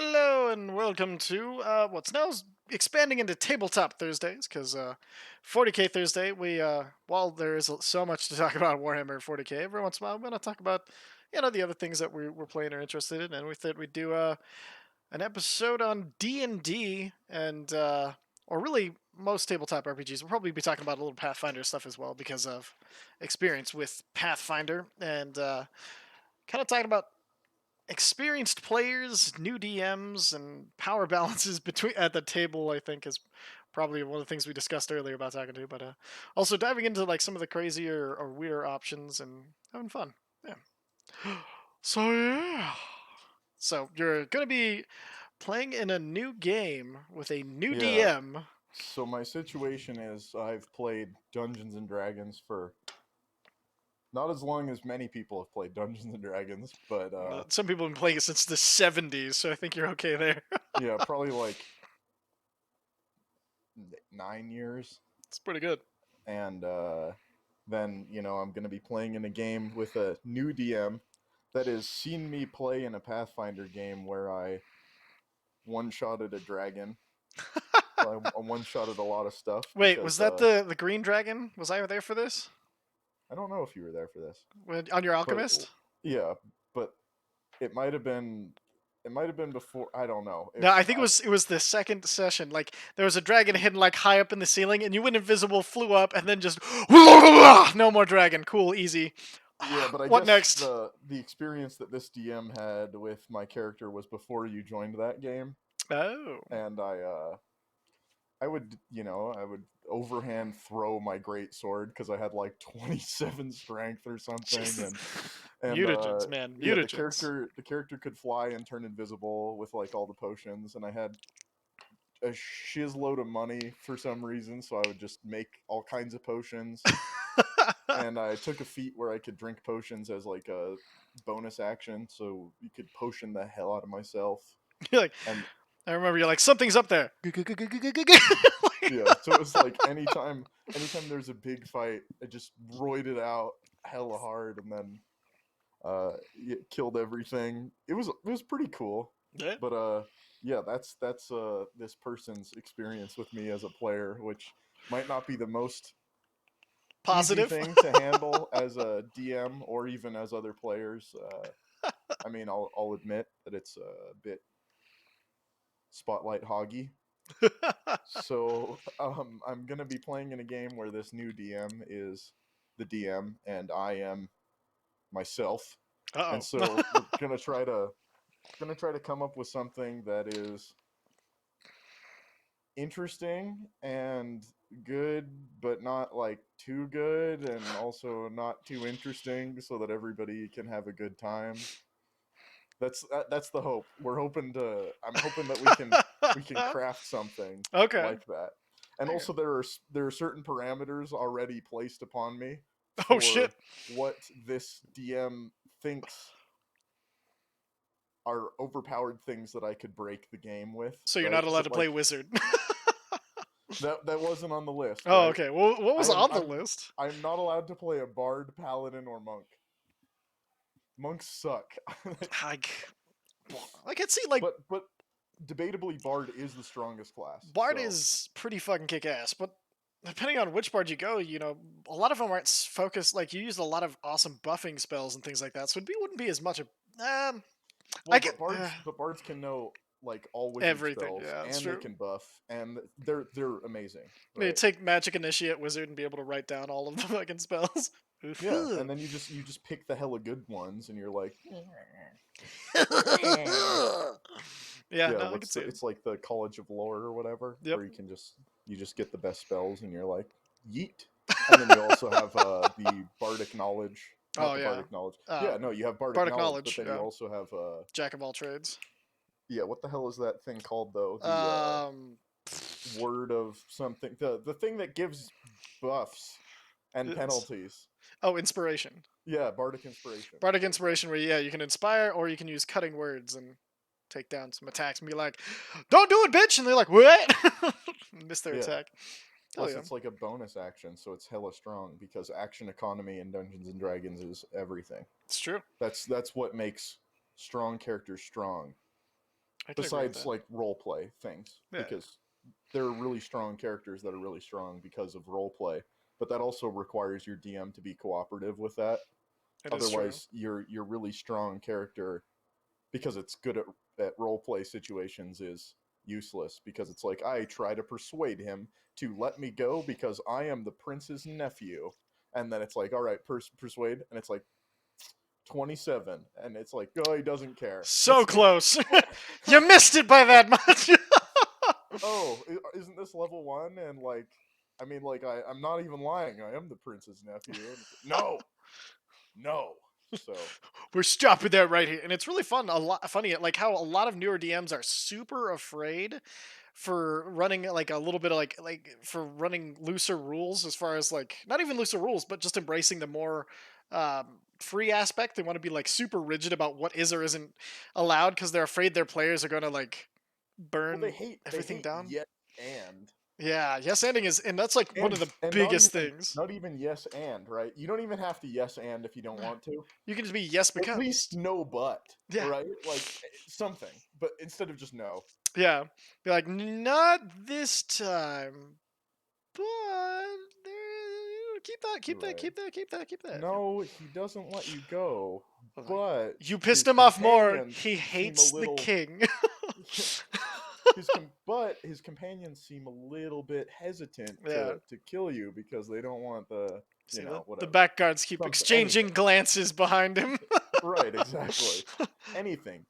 Hello and welcome to what's now expanding into Tabletop Thursdays because 40K Thursday. While there is so much to talk about Warhammer 40K, every once in a while I'm going to talk about the other things that we're playing or interested in, and we thought we'd do an episode on D&D or really most tabletop RPGs. We'll probably be talking about a little Pathfinder stuff as well because of experience with Pathfinder and kind of talking about experienced players, new DMs, and power balances between at the table. I think is probably one of the things we discussed earlier about talking to, but also diving into like some of the crazier or weirder options and having fun. Yeah. So yeah. So you're gonna be playing in a new game with a new Yeah. DM. So my situation is I've played Dungeons and Dragons for not as long as many people have played Dungeons and Dragons, but Some people have been playing it since the '70s, so I think you're okay there. yeah, probably like 9 years. It's pretty good. And then I'm going to be playing in a game with a new DM that has seen me play in a Pathfinder game where I one-shotted a dragon. I one-shotted a lot of stuff Wait, was because that the green dragon? Was I there for this? I don't know if you were there for this, On your but alchemist? yeah, but it might have been before. I don't know No, if I think it was the second session. Like there was a dragon hidden like high up in the ceiling, and you went invisible, flew up, and then just no more dragon. Cool, easy. yeah, but I What guess next? the experience that this DM had with my character was before you joined that game, Oh, and I would overhand throw my great sword because I had like 27 strength or something, Jesus! and Mutagens, man, yeah, mutagens. the character could fly and turn invisible with like all the potions, and I had a shizload of money for some reason, so I would just make all kinds of potions. And I took a feat where I could drink potions as like a bonus action, so you could potion the hell out of myself. You're like, And I remember you're like something's up there. yeah, so it was like anytime there's a big fight, I just roided it out hella hard, and then it killed everything. It was pretty cool, Yeah. but yeah, that's this person's experience with me as a player, which might not be the most easy Positive. thing to handle as a DM or even as other players. I mean, I'll admit that it's a bit spotlight hoggy. So I'm gonna be playing in a game where this new DM is the DM and I am myself, and Uh so oh. we're gonna try to come up with something that is interesting and good, but not like too good, and also not too interesting, so that everybody can have a good time. That's the hope. I'm hoping that we can craft something Okay. like that. And also there are certain parameters already placed upon me Oh shit. for what this DM thinks are overpowered things that I could break the game with, So you're right? not allowed So to play like wizard. that wasn't on the list, Oh, right? okay. Well, what was I am on the I'm list? I'm not allowed to play a bard, paladin, or monk. Monks suck. I, I can see like but debatably bard is the strongest class. Bard So is pretty fucking kick ass, but depending on which Bard you go, a lot of them aren't focused. Like you used a lot of awesome buffing spells and things like that, so wouldn't be as much of well, I get but bards can know like all wizard everything. spells, Yeah, that's and they true. can buff, and they're amazing, You right? take Magic Initiate Wizard and be able to write down all of the fucking spells. Yeah, and then you just pick the hella good ones, and you're like, Yeah, yeah, no, I can see it. it's like the College of Lore or whatever, Yep. where you just get the best spells, and you're like, yeet. And then you also have the bardic knowledge, not Oh the yeah. bardic knowledge. Uh, Yeah, no, you have bardic Bardic knowledge, but Knowledge. then you Yeah. also have Jack of all trades. yeah, what the hell is that thing called though? The Um. word of something, the thing that gives buffs and It's, penalties. oh, inspiration. Yeah, bardic inspiration. Bardic Inspiration, where yeah, you can inspire or you can use cutting words and take down some attacks and be like, "Don't do it, bitch!" And they're like, "What?" Miss their Yeah. attack. Hell Plus, yeah, it's like a bonus action, so it's hella strong because action economy in Dungeons and Dragons is everything. it's true. That's what makes strong characters strong. I can agree with besides that. like role play things, Yeah, because there are really strong characters that are really strong because of role play, but that also requires your DM to be cooperative with that. it is true. Otherwise, your really strong character, because it's good at role play situations, is useless, because it's like I try to persuade him to let me go because I am the prince's nephew, and then it's like, all right, persuade, and it's like 27, and it's like, oh, he doesn't care. So It's like, close. what? You missed it by that much. Oh, isn't this level one? And like, I mean, like, I'm not even lying. I am the prince's nephew. And it's like, no, no. So We're stopping that right here, and it's really fun. A lot funny, like how a lot of newer DMs are super afraid for running like a little bit of like for running looser rules, as far as like not even looser rules, but just embracing the more free aspect. They want to be like super rigid about what is or isn't allowed because they're afraid their players are going to like well, burn they everything hate down. yes and Yeah, yes ending is, and that's like one of the and biggest things. not even yes and right. You don't even have to yes and if you don't want to. You can just be yes At least because. no but, Yeah, right? Like something, but instead of just no. yeah. Be like, not this time, but keep that, keep that, Right. keep that, keep that, keep that. Yeah. No, he doesn't let you go, Like, but you pissed his him off more. companions He seem a hates the little king. but his companions seem a little bit hesitant Yeah. to kill you because they don't want the, See, the whatever, back guards keep something, exchanging anything. glances behind him. Right, exactly. Yeah. Anything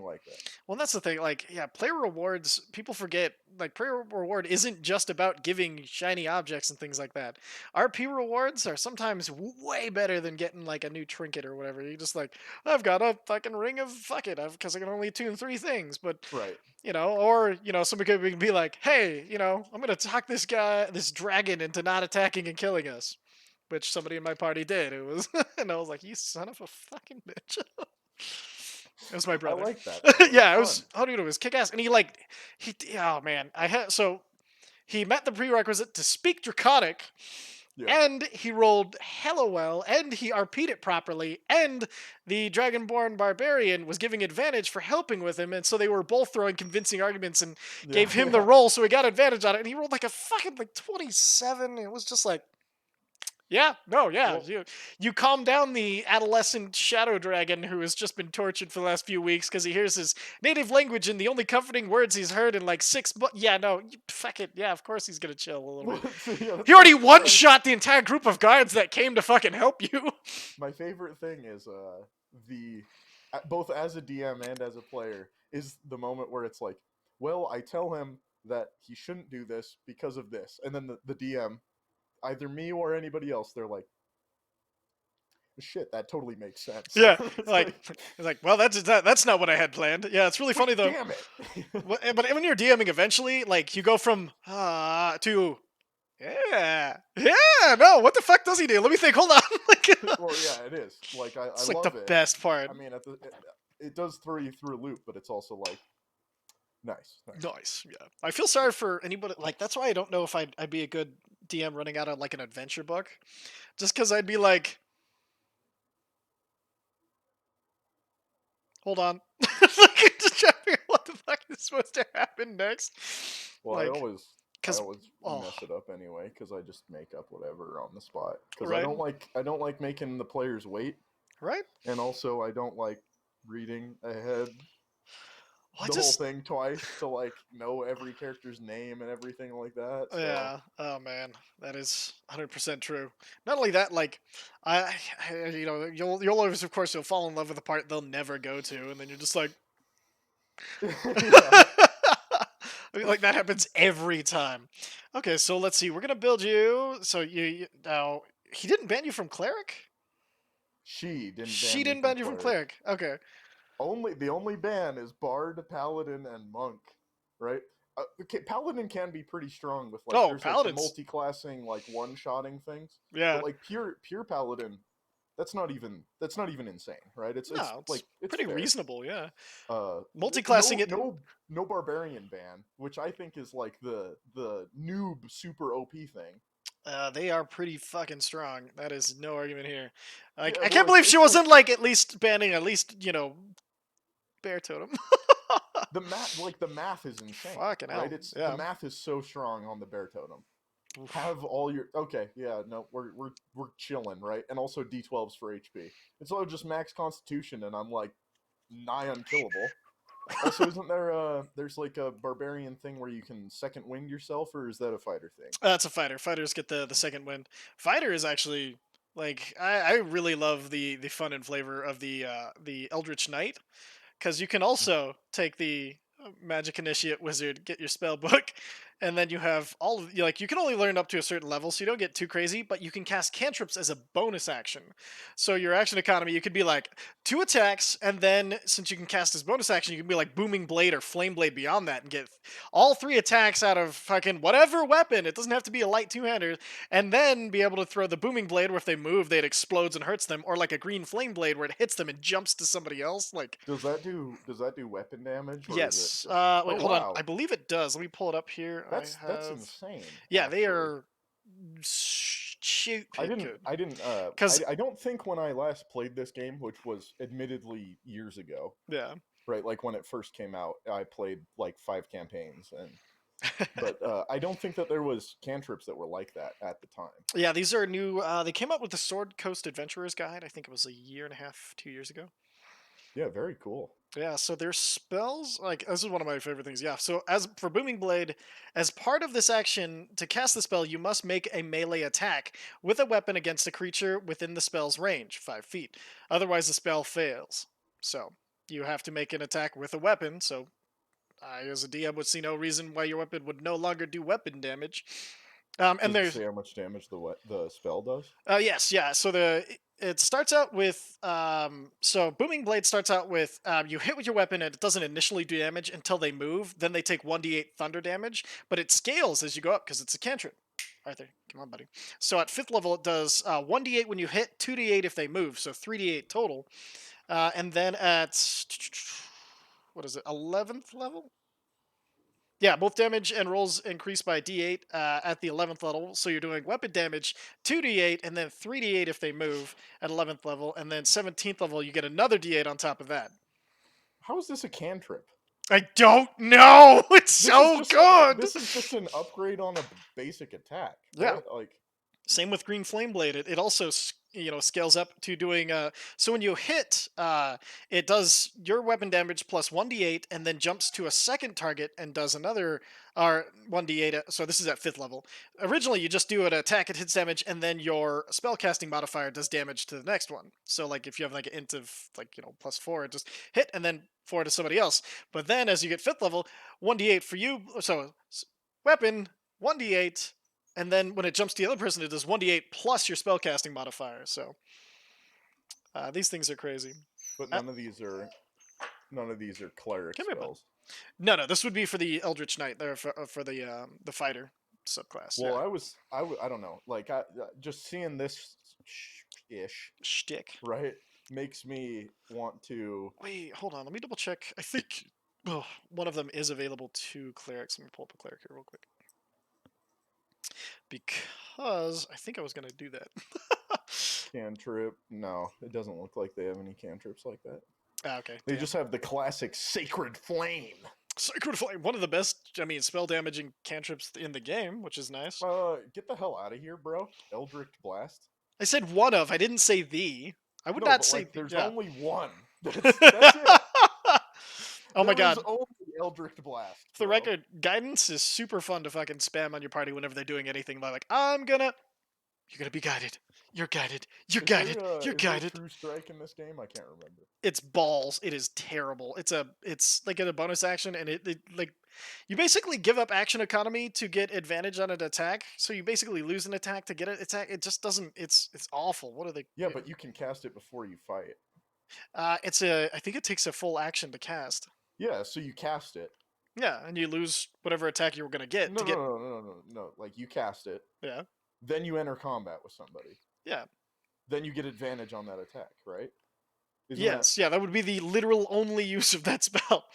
like that. Well, that's the thing. Like, yeah, player rewards, people forget, like, player reward isn't just about giving shiny objects and things like that. RP rewards are sometimes way better than getting, like, a new trinket or whatever. You just, like, I've got a fucking ring of fuck it, because I can only tune 3 things. But, Right. or, somebody could be like, hey, I'm going to talk this dragon into not attacking and killing us. Which somebody in my party did. It was, and I was like, you son of a fucking bitch. It was my I brother. like that though. It's Yeah, it fun. was. How do you know? It was kick ass, and he like Oh man, I had so he met the prerequisite to speak Draconic, Yeah. and he rolled hella well, and he RP'd it properly, and the Dragonborn Barbarian was giving advantage for helping with him, and so they were both throwing convincing arguments and Yeah, gave him the yeah. roll, so he got advantage on it, and he rolled like a fucking like 27. It was just like yeah, no, yeah. Well, You calm down the adolescent shadow dragon who has just been tortured for the last few weeks because he hears his native language and the only comforting words he's heard in like 6. But yeah, no, fuck it. Yeah, of course he's gonna chill a little bit. yeah, He already one shot the entire group of guards that came to fucking help you. my favorite thing is the both as a DM and as a player is the moment where it's like, well, I tell him that he shouldn't do this because of this, and then the DM, either me or anybody else, they're like, shit, that totally makes sense. Yeah, It's like like, well, that's not what I had planned. Yeah, it's really but funny though. damn it. But when you're DMing, eventually, like you go from to yeah. Yeah. No. What the fuck does he do? Let me think. Hold on. Like, Well, yeah, it is. Like, I it's like the love it. best part. I mean, it does throw you through a loop, but it's also like nice, nice. Nice. Yeah. I feel sorry for anybody. Like that's why I don't know if I'd be a good DM running out of like an adventure book, just because I'd be like, hold on, like, just trying to figure out what the fuck is supposed to happen next. Well, Like, I cause always oh, mess it up anyway because I just make up whatever on the spot because right, I don't like making the players wait, right. and also I don't like reading ahead Well, I the whole just thing twice to like know every character's name and everything like that. So yeah. Oh man, that is 100% true. Not only that, like you'll always, of course, you'll fall in love with the part they'll never go to, and then you're just like, yeah, I mean, like that happens every time. Okay, so let's see. We're gonna build you. So you now he didn't ban you from cleric. she didn't She ban me didn't from ban you from cleric. cleric. Okay. Only the only ban is bard, paladin, and monk, right? Okay, paladin can be pretty strong with like Oh, there's like the paladins. multi-classing like one-shotting things, but Yeah. like pure paladin, that's not even insane, right? It's No, it's like it's pretty fair. reasonable. Yeah. Uh, Multi-classing it. no barbarian ban, which I think is like the noob super OP thing. They are pretty fucking strong. That is no argument here. Like Yeah, I well, can't believe she it's like wasn't like at least banning at least bear totem. the math is insane, Fucking right? hell. It's the Yeah. math is so strong on the bear totem. Oof. Have all your okay, yeah, no, we're chilling, right? And also D12s for HP. It's all just max Constitution, and I'm like nigh unkillable. Also, isn't there there's like a barbarian thing where you can second wind yourself, or is that a fighter thing? That's a fighter. Fighters get the second wind. Fighter is actually like I really love the fun and flavor of the Eldritch Knight, because you can also take the magic initiate wizard, get your spell book, and then you have all of like you can only learn up to a certain level, so you don't get too crazy, but you can cast cantrips as a bonus action. So your action economy, you could be like two attacks, and then since you can cast as bonus action, you can be like booming blade or flame blade beyond that and get all three attacks out of fucking whatever weapon. It doesn't have to be a light two-hander, and then be able to throw the booming blade where if they move, it explodes and hurts them, or like a green flame blade where it hits them and jumps to somebody else. Like Does that do weapon damage, or is it yes. just Wait, oh hold on. I wow, believe it does. Let me pull it up here. I that's have. insane Yeah, they actually. are I stupid didn't good. I didn't Cause I don't think when I last played this game, which was admittedly years ago, yeah, right, like when it first came out, I played like 5 campaigns, and but I don't think that there was cantrips that were like that at the time. yeah. These are new. They came out with the Sword Coast Adventurers Guide. I think it was a year and a half, 2 years ago. Yeah, very cool. Yeah, so their spells, like this is one of my favorite things. Yeah, so as for Booming Blade, as part of this action, to cast the spell, you must make a melee attack with a weapon against a creature within the spell's range, 5 feet. Otherwise, the spell fails. So you have to make an attack with a weapon. So I, as a DM, would see no reason why your weapon would no longer do weapon damage. And Does it there's say how much damage the spell does? yes, yeah. So it starts out with so booming blade starts out with you hit with your weapon and it doesn't initially do damage until they move. Then they take 1d8 thunder damage, but it scales as you go up because it's a cantrip. Arthur, come on, buddy. So at fifth level, it does 1d8 when you hit, 2d8 if they move, so 3d8 total. And then at what is it, 11th level? Yeah, both damage and rolls increase by d8 at the 11th level. So you're doing weapon damage 2d8 and then 3d8 if they move at 11th level. And then 17th level, you get another d8 on top of that. How is this a cantrip? I don't know. It's so good. This is just an upgrade on a basic attack, Yeah. right? Like Same with Green Flame Blade. It also scales up to doing so when you hit it does your weapon damage plus 1d8 and then jumps to a second target and does another 1d8. So this is at fifth level. Originally you just do an attack, it hits damage, and then your spellcasting modifier does damage to the next one. So like if you have like an int of like +4, it just hit and then 4 to somebody else. But then as you get fifth level, 1d8 for you. So weapon 1d8, and then when it jumps to the other person, it does 1d8 plus your spellcasting modifier. So these things are crazy. but Uh, none of these are cleric Come here, bud. spells. No, this would be for the Eldritch Knight. There for the fighter subclass. Well, Yeah, I don't know. Like just seeing this ish, shtick. right, makes me want to. Wait, hold on. Let me double check. I think one of them is available to clerics. Let me pull up a cleric here real quick because I think I was gonna do that. Cantrip? No, it doesn't look like they have any cantrips like that. Okay, They damn. just have the classic Sacred Flame. Sacred Flame, one of the best, I mean, spell damaging cantrips in the game, which is nice. Get the hell out of here, bro. Eldritch Blast. I said one of. I didn't say the. I would No, not but say like, the. there's Yeah. only one. That's it. Oh my There is god. only Eldritch Blast, For the bro. record, guidance is super fun to fucking spam on your party whenever they're doing anything. Like, I'm gonna. You're gonna be guided. You're guided. You're guided. You're Is there guided. True Strike in this game? I can't remember. It's balls. It is terrible. It's like in a bonus action, and it like you basically give up action economy to get advantage on an attack. So you basically lose an attack to get an attack. It just doesn't. It's awful. What are they? Yeah, but you can cast it before you fight. It's a. I think it takes a full action to cast. Yeah, so you cast it. Yeah, and you lose whatever attack you were gonna get No, to no, get. no, no, no, no, no. Like you cast it, Yeah. then you enter combat with somebody. Yeah. Then you get advantage on that attack, right? Isn't that Yes. Yeah. That would be the literal only use of that spell.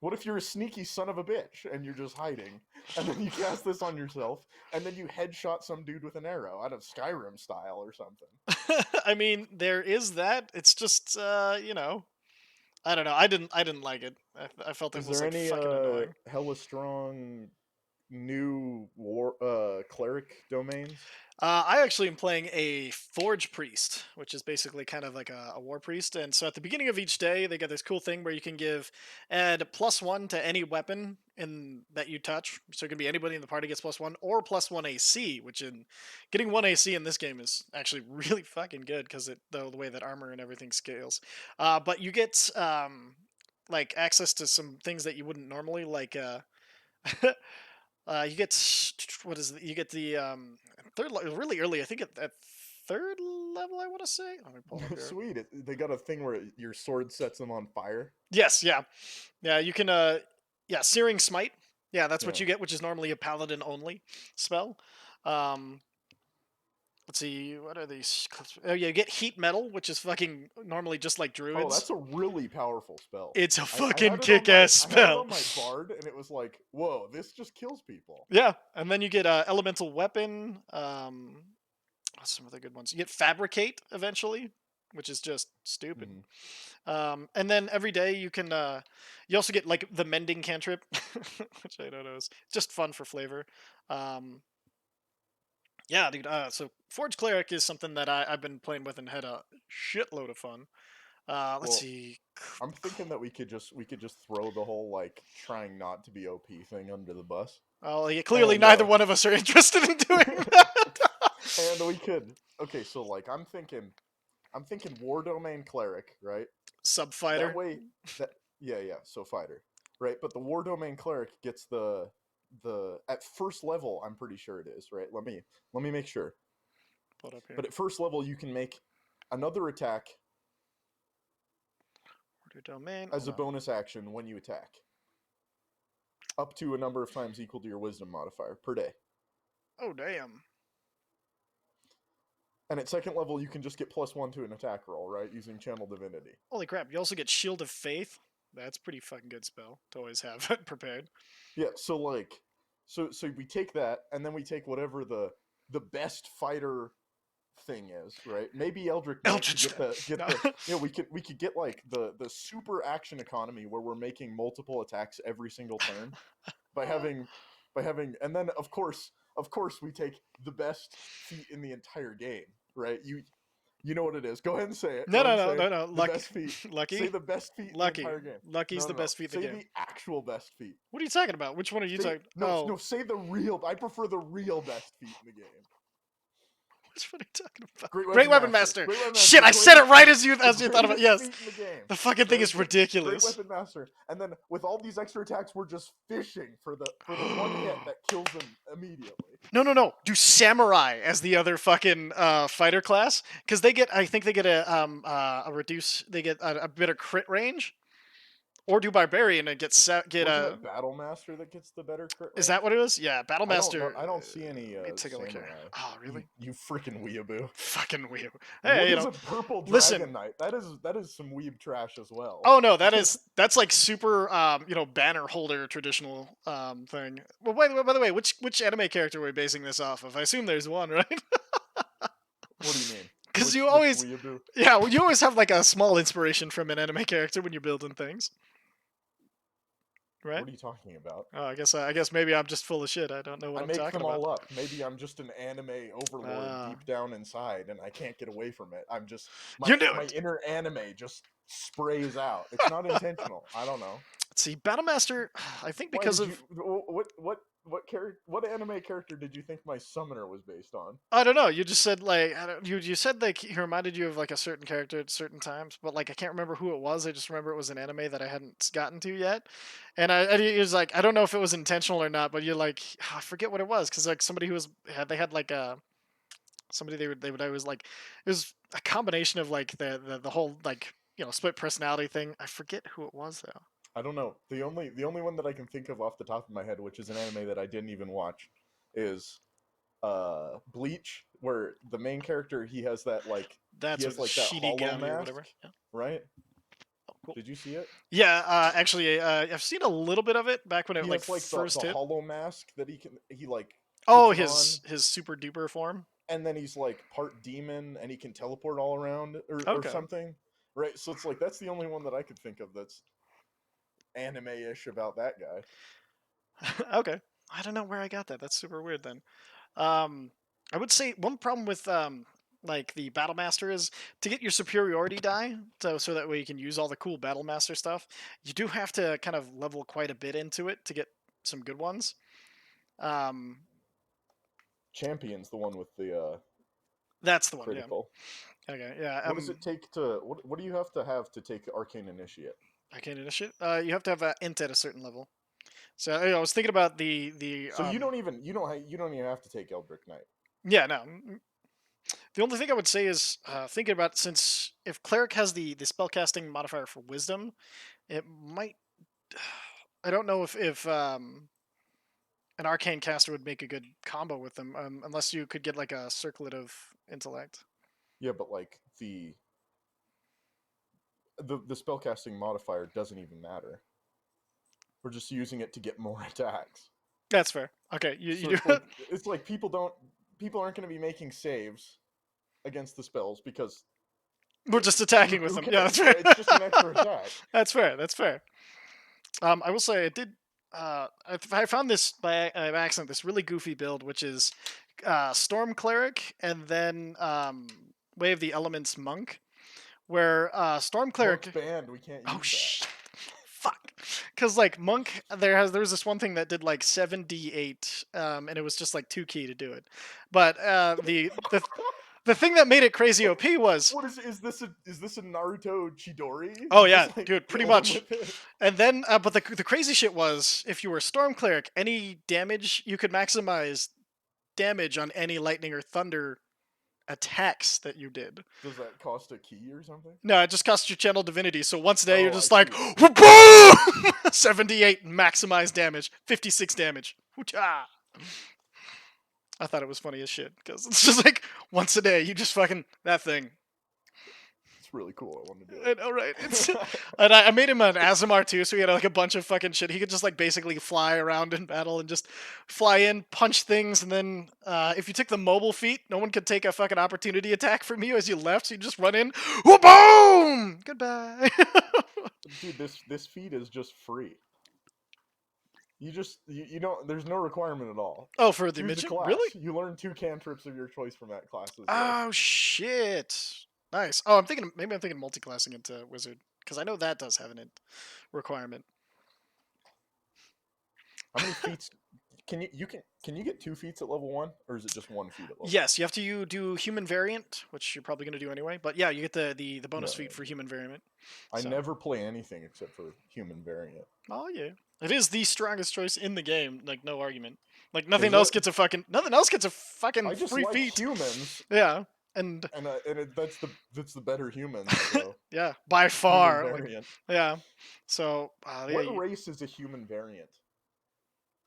what if you're a sneaky son of a bitch and you're just hiding, and then you cast this on yourself, and then you headshot some dude with an arrow out of Skyrim style or something? I mean, there is that. It's just I don't know. I didn't like it. I felt it Is was there like any fucking annoying. hella strong new war cleric domains? I actually am playing a Forge Priest, which is basically kind of like a war priest. And so at the beginning of each day, they get this cool thing where you can add +1 to any weapon in that you touch. So it can be anybody in the party gets +1 or +1 AC, which in getting 1 AC in this game is actually really fucking good because the way that armor and everything scales. But you get like access to some things that you wouldn't normally like. You get what is it? You get the really early. I think at third level. I want to say. Let me pull it up here. Sweet. They got a thing where your sword sets them on fire. Yes, yeah, yeah. You can yeah, Searing Smite. Yeah, that's what Yeah. you get, which is normally a paladin only spell. Um, let's see, what are these? Oh yeah, you get Heat Metal, which is fucking normally just like Oh, druids. that's a really powerful spell. It's a I fucking had it on my kick-ass I had it spell. on my bard, and it was like, whoa, this just kills people. Yeah, and then you get Elemental Weapon. What's some of the good ones? You get Fabricate eventually, which is just stupid. Hmm. And then every day you also get like the Mending Cantrip, which I don't know is just fun for flavor. Um, yeah, dude. So Forge Cleric is something that I've been playing with and had a shitload of fun. Let's Well, see. I'm thinking that we could just throw the whole like trying not to be OP thing under the bus, Oh, yeah, clearly and neither one of us are interested in doing that. and we could. Okay, so like I'm thinking war domain cleric, right? That Subfighter. way, that yeah, so fighter, right? But the war domain cleric gets the at first level. I'm pretty sure it is right. Let me make sure. Put up here. But at first level, you can make another attack Order domain. as Hold a on. bonus action when you attack, up to a number of times equal to your wisdom modifier per day. Oh damn. And at second level, you can just get +1 to an attack roll, right, using channel divinity. Holy crap! You also get Shield of Faith. That's pretty fucking good spell to always have it prepared. Yeah, so like, so we take that, and then we take whatever the best fighter thing is, right? Maybe Eldritch Knight to Eldritch. get the get No. the we could get like the super action economy where we're making multiple attacks every single turn by having and then of course we take the best feat in the entire game, right? You know what it is. Go ahead and say it. No, Go ahead no, and no, say no, no. the Lucky, best feat. Say lucky, the best feat in the lucky. entire game. Lucky's No, the no, no. best feat in the Say game. the actual best feat. What are you talking about? Which one are you Say talking? no, Oh, no. Say the real. I prefer the real best feat in the game. which one are you talking about? Great Great Weapon Weapon Master. Master. Great Weapon Master. Shit, The I said it greatest right feat. as you The thought about. greatest Yes, feat in the game. the fucking thing Right? is Great ridiculous. Weapon Master. And then with all these extra attacks, we're just fishing for the one hit that kills them immediately. No, no, no. Do Samurai as the other fucking fighter class because they get. I think they get a reduce. They get a better crit range. Or do Barbarian and get Wasn't a. it Battle Master that gets the better crit Is that range? what it was? Yeah, I don't know. Battlemaster. I don't see any Let me take a look here. samurai. Oh, You really? you freaking weeaboo. Fucking weird. Hey, What is a purple listen. dragon knight? That is some weeb trash as well. Oh no, that's like super banner holder traditional thing. Well, by the way, which anime character are we basing this off of? I assume there's one, right? What do you mean? Because you Which always, weeaboo? yeah, well, you always have like a small inspiration from an anime character when you're building things, right? What are you talking about? Oh, I guess maybe I'm just full of shit. I don't know what I I'm make talking them about. all up. Maybe I'm just an anime overlord Ah, deep down inside, and I can't get away from it. I'm just you my knew my it. inner anime just sprays out. It's not intentional. I don't know. Let's see, Battlemaster. I think Why because did you? of What anime character did you think my summoner was based on? I don't know. You just said like you said like he reminded you of like a certain character at certain times, but like I can't remember who it was. I just remember it was an anime that I hadn't gotten to yet, and it was like I don't know if it was intentional or not, but you're like I forget what it was because like somebody who was they had like a somebody they would always like it was a combination of like the whole like split personality thing. I forget who it was though. I don't know. The only one that I can think of off the top of my head, which is an anime that I didn't even watch, is Bleach, where the main character he That's has what like that hollow Shinigami or mask, whatever. Yeah. right? Oh, cool. Did you see it? Yeah, actually, I've seen a little bit of it back when it He like has like the first hit. hollow mask that he like Oh, puts it on, his super duper form. and then he's like part demon and he can teleport all around or Okay. something. Right, so it's like that's the only one that I could think of that's anime-ish about that guy. Okay. I don't know where I got that. That's super weird then. Um, I would say one problem with like the battle master is to get your superiority die, so that way you can use all the cool battle master stuff. You do have to kind of level quite a bit into it to get some good ones. Um, Champion's the one with the that's the one. Yeah. critical. Okay. Yeah. What does it take to what do you have to take Arcane Initiate? I can't initiate. You have to have int at a certain level. So I was thinking about the So you don't even have to take Eldritch Knight. yeah, no. The only thing I would say is thinking about, since if cleric has the spellcasting modifier for wisdom, it might. I don't know if an arcane caster would make a good combo with them, unless you could get like a circlet of intellect. Yeah, but like the spellcasting modifier doesn't even matter. We're just using it to get more attacks. That's fair. Okay, you So do. it's like people aren't going to be making saves against the spells because We're just attacking with who them. Yeah, cares? that's fair. It's just an extra attack. That's fair. That's fair. I will say I did. I found this by accident. This really goofy build, which is Storm Cleric and then Way of the Elements Monk, where Storm Monk's Cleric. banned. We can't Oh use that. shit! Fuck. Because like Monk, there was this one thing that did like 7d8, and it was just like 2 key to do it. But the thing that made it crazy OP was, What is this a Naruto Chidori? oh You yeah, just like dude, pretty kill them much. with it. And then, but the crazy shit was, if you were Storm Cleric, any damage you could maximize damage on any lightning or thunder attacks that you did. Does that cost a key or something? No, it just costs you channel divinity. So once a day, you're Oh, I just like, see. boom, 78 maximized damage, 56 damage. Hoo-cha! I thought it was funny as shit because it's just like once a day, you just fucking that thing. It's really cool. I want to do I know, right? It's it. and I made him an Azamar too, so he had like a bunch of fucking shit. He could just like basically fly around in battle and just fly in, punch things, and then if you took the mobile feat, no one could take a fucking opportunity attack from you as you left. So you just run in, boom, goodbye. Dude, this feat is just free. You don't. There's no requirement at all. Oh, for the Choose the midget, really? class. You learn 2 cantrips of your choice from that class's list. Oh shit, nice. Oh, I'm thinking multi-classing into wizard because I know that does have an int requirement. How many feats can you get 2 feats at level 1, or is it just 1 feat at level 1? Yes, you have to do human variant, which you're probably going to do anyway. But yeah, you get the bonus feat Right. for human variant. I So, never play anything except for human variant. oh yeah, it is the strongest choice in the game. Like no argument. Like Is it? nothing else gets a fucking I just free like feat. humans, Yeah, and that's the better humans. So yeah, by human far. Like variant. yeah. So yeah, What race is a human variant?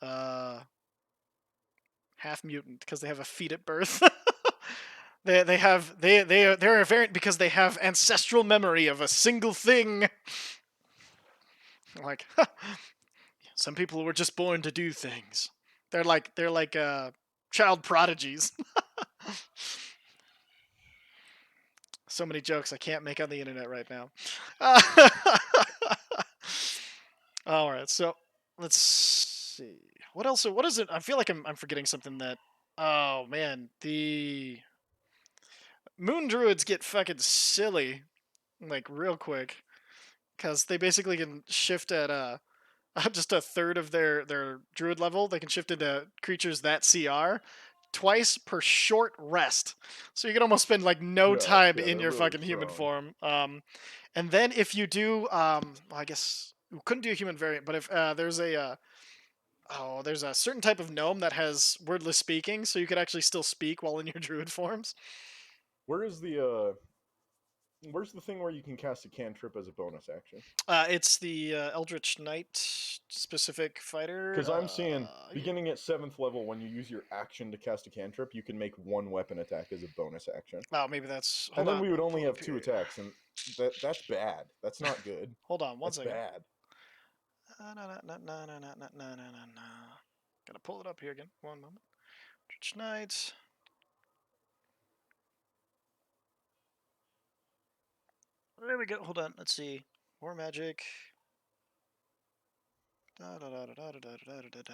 uh, half mutant because they have a feat at birth. They're a variant because they have ancestral memory of a single thing. Like some people were just born to do things. They're like child prodigies. So many jokes I can't make on the internet right now. All right, so let's see. What else? What is it? I feel like I'm forgetting something that. Oh man, the moon druids get fucking silly like real quick because they basically can shift at just a third of their druid level. They can shift into creatures that CR twice per short rest. So you can almost spend like no Yeah, time yeah, in they're your really fucking human strong. form. And then if you do, well, I guess we couldn't do a human variant, but if there's a certain type of gnome that has wordless speaking, so you could actually still speak while in your druid forms. Where is where's the thing where you can cast a cantrip as a bonus action? It's the Eldritch Knight specific fighter. Because I'm seeing Yeah. beginning at 7th level, when you use your action to cast a cantrip, you can make 1 weapon attack as a bonus action. Oh, maybe that's. And Hold then on. we would only Pull it up have 2 here. attacks, and that's bad. That's not good. Hold on one That's second. bad. Gotta pull it up here again. One moment. Eldritch Knight. There we go. Hold on. Let's see. War magic. Da, da, da, da, da, da, da, da, da, da.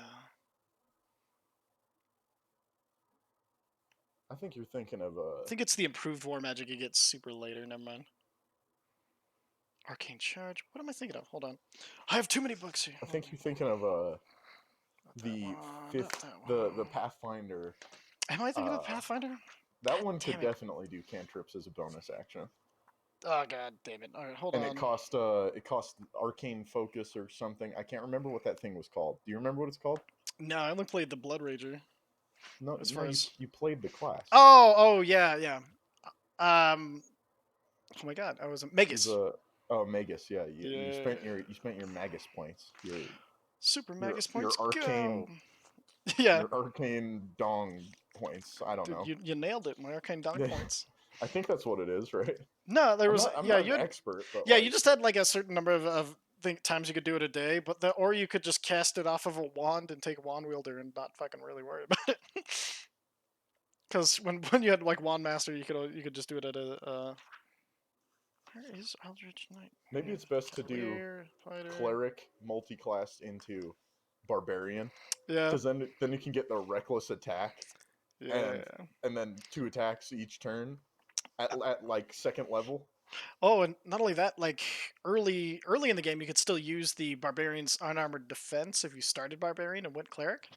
I think you're thinking of I think it's the improved war magic it gets super later. Never mind. Arcane charge. What am I thinking of? Hold on. I have too many books here. I Hold think on. you're thinking of Not that the one. Not fifth that the one. Pathfinder. Am I thinking of Uh, Pathfinder? that one could Damn it. definitely do cantrips as a bonus action, Oh god damn it. Alright, hold and it on. cost arcane focus or something. I can't remember what that thing was called. Do you remember what it's called? No, I only played the Blood Rager. No, As no, far you as you played the class. oh yeah, yeah. Um oh my god, I was a It was Magus. a Magus. Yeah, Yeah. you spent your Magus points. Super Your Magus your points arcane go. Yeah. your arcane dong points. I don't Dude, know. you nailed it. My arcane donk points. I think that's what it is, right? No, there was I'm yeah, not you an had expert, but yeah, you like just had like a certain number of times you could do it a day, but or you could just cast it off of a wand and take a wand wielder and not fucking really worry about it. Because when you had like wand master, you could just do it at a where is Eldritch Knight? maybe Yeah. it's best to do Clear fighter. cleric multi-class into barbarian, Yeah. because then you can get the reckless attack and Yeah. then two attacks each turn at like second level. Oh, and not only that, like early in the game, you could still use the barbarian's unarmored defense if you started barbarian and went cleric.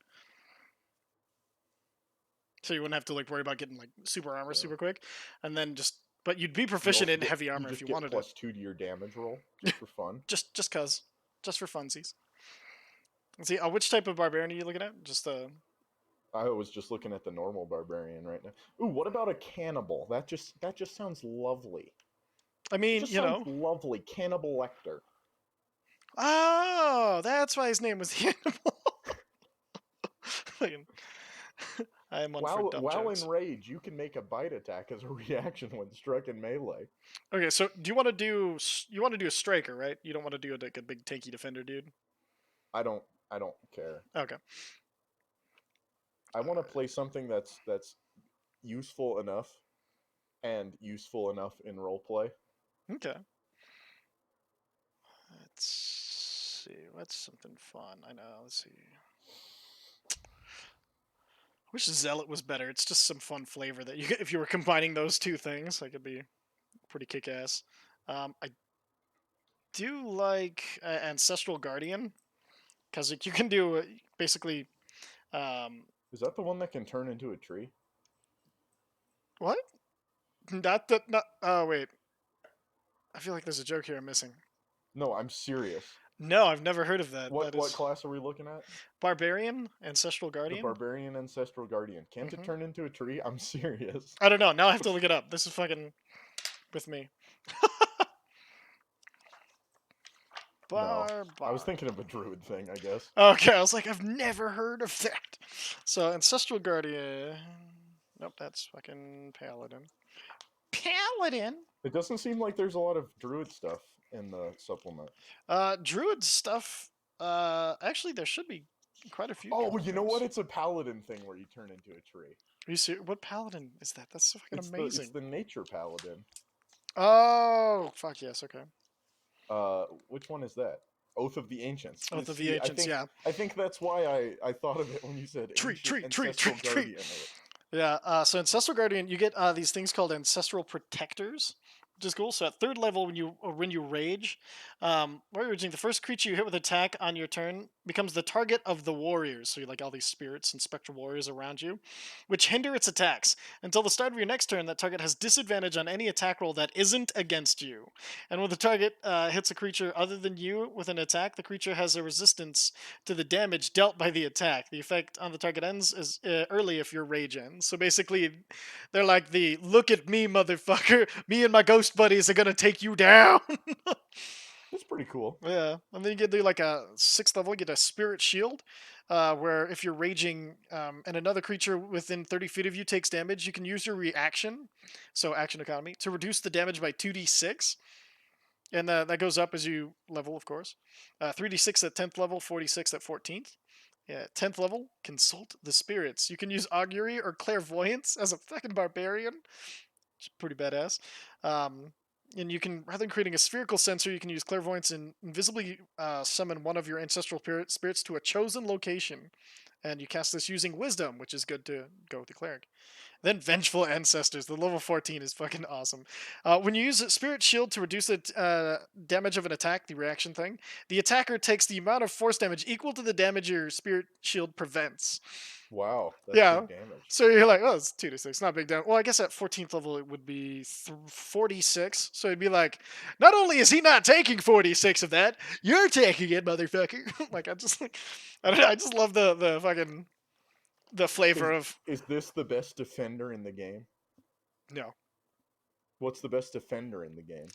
So you wouldn't have to like worry about getting like super armor So super quick, and then just but you'd be you proficient also in heavy armor if you get wanted it. +2 to your damage roll just for fun. Just cause, just for funsies. Let's see, which type of barbarian are you looking at? Just I was just looking at the normal barbarian right now. Ooh, what about a cannibal? That just sounds lovely. I It mean, just you sounds know. lovely. Cannibal Lecter. Oh, that's why his name was the animal. I am one for dumb While in jokes. rage, you can make a bite attack as a reaction when struck in melee. Okay, so do you want to do you want to do a striker, right? You don't want to do like a big tanky defender, dude. I don't care. Okay. I want to play something that's useful enough and useful enough in roleplay. Okay. Let's see. What's something fun? I know. Let's see. I wish Zealot was better. It's just some fun flavor that you if you were combining those two things, like it'd be pretty kick ass. I do like Ancestral Guardian because like, you can do basically um, Is that the one that can turn into a tree? what? Not that. Not. Oh wait. I feel like there's a joke here I'm missing. No, I'm serious. No, I've never heard of that. That What is class are we looking at? Barbarian, Ancestral The Guardian. barbarian ancestral guardian. Can't it hmm turn into a tree? I'm serious. I don't know. Now I have to look it up. This is fucking with me. No. I was Barbar. thinking of a druid thing, I guess. Okay, I was like, I've never heard of that. So Ancestral Guardian. Nope, that's fucking Paladin. Paladin. It doesn't seem like there's a lot of druid stuff in the supplement. Druid stuff. Actually, there should be quite a few Oh, druid you know what? things. It's a paladin thing where you turn into a tree. Are you serious? What Paladin is that? That's so fucking It's amazing. the nature paladin. Oh, fuck yes. Okay. Which one is that? Oath of the Ancients. Oath of the See, Ancients. Yeah. I think that's why I thought of it when you said Tree, ancient tree, tree, tree, ancestral tree. guardian. Yeah, so Ancestral Guardian, you get these things called Ancestral Protectors, which is cool. So at third level, when you rage, warrior raging, the first creature you hit with attack on your turn becomes the target of the warriors. So you like all these spirits and spectral warriors around you, which hinder its attacks until the start of your next turn. That target has disadvantage on any attack roll that isn't against you, and when the target hits a creature other than you with an attack, the creature has a resistance to the damage dealt by the attack. The effect on the target ends as early if your rage ends. So basically, they're like the look at me, motherfucker. Me and my ghost buddies are gonna take you down. That's pretty cool. Yeah, and then you get do like a sixth level, you get a spirit shield, where if you're raging and another creature within 30 feet of you takes damage, you can use your reaction, so action economy, to reduce the damage by 2d6. And that goes up as you level, of course. 3d6 at 10th level, 46 at 14th. Yeah, 10th level, consult the spirits. You can use augury or clairvoyance as a fucking barbarian, which is pretty badass. Um, And you can, rather than creating a spherical sensor, you can use clairvoyance and invisibly summon one of your ancestral spirits to a chosen location. And you cast this using wisdom, which is good to go with the cleric. Then Vengeful Ancestors, the level 14 is fucking awesome. When you use a Spirit Shield to reduce the damage of an attack, the reaction thing, the attacker takes the amount of force damage equal to the damage your Spirit Shield prevents. Wow, that's Yeah. big damage. So you're like, oh, it's 2 to 6, not big damage. Well, I guess at 14th level it would be 46. So it'd be like, not only is he not taking 46 of that, you're taking it, motherfucker. Like I don't know, I just love the fucking the flavor Is of is this the best defender in the game? no. What's the best defender in the game?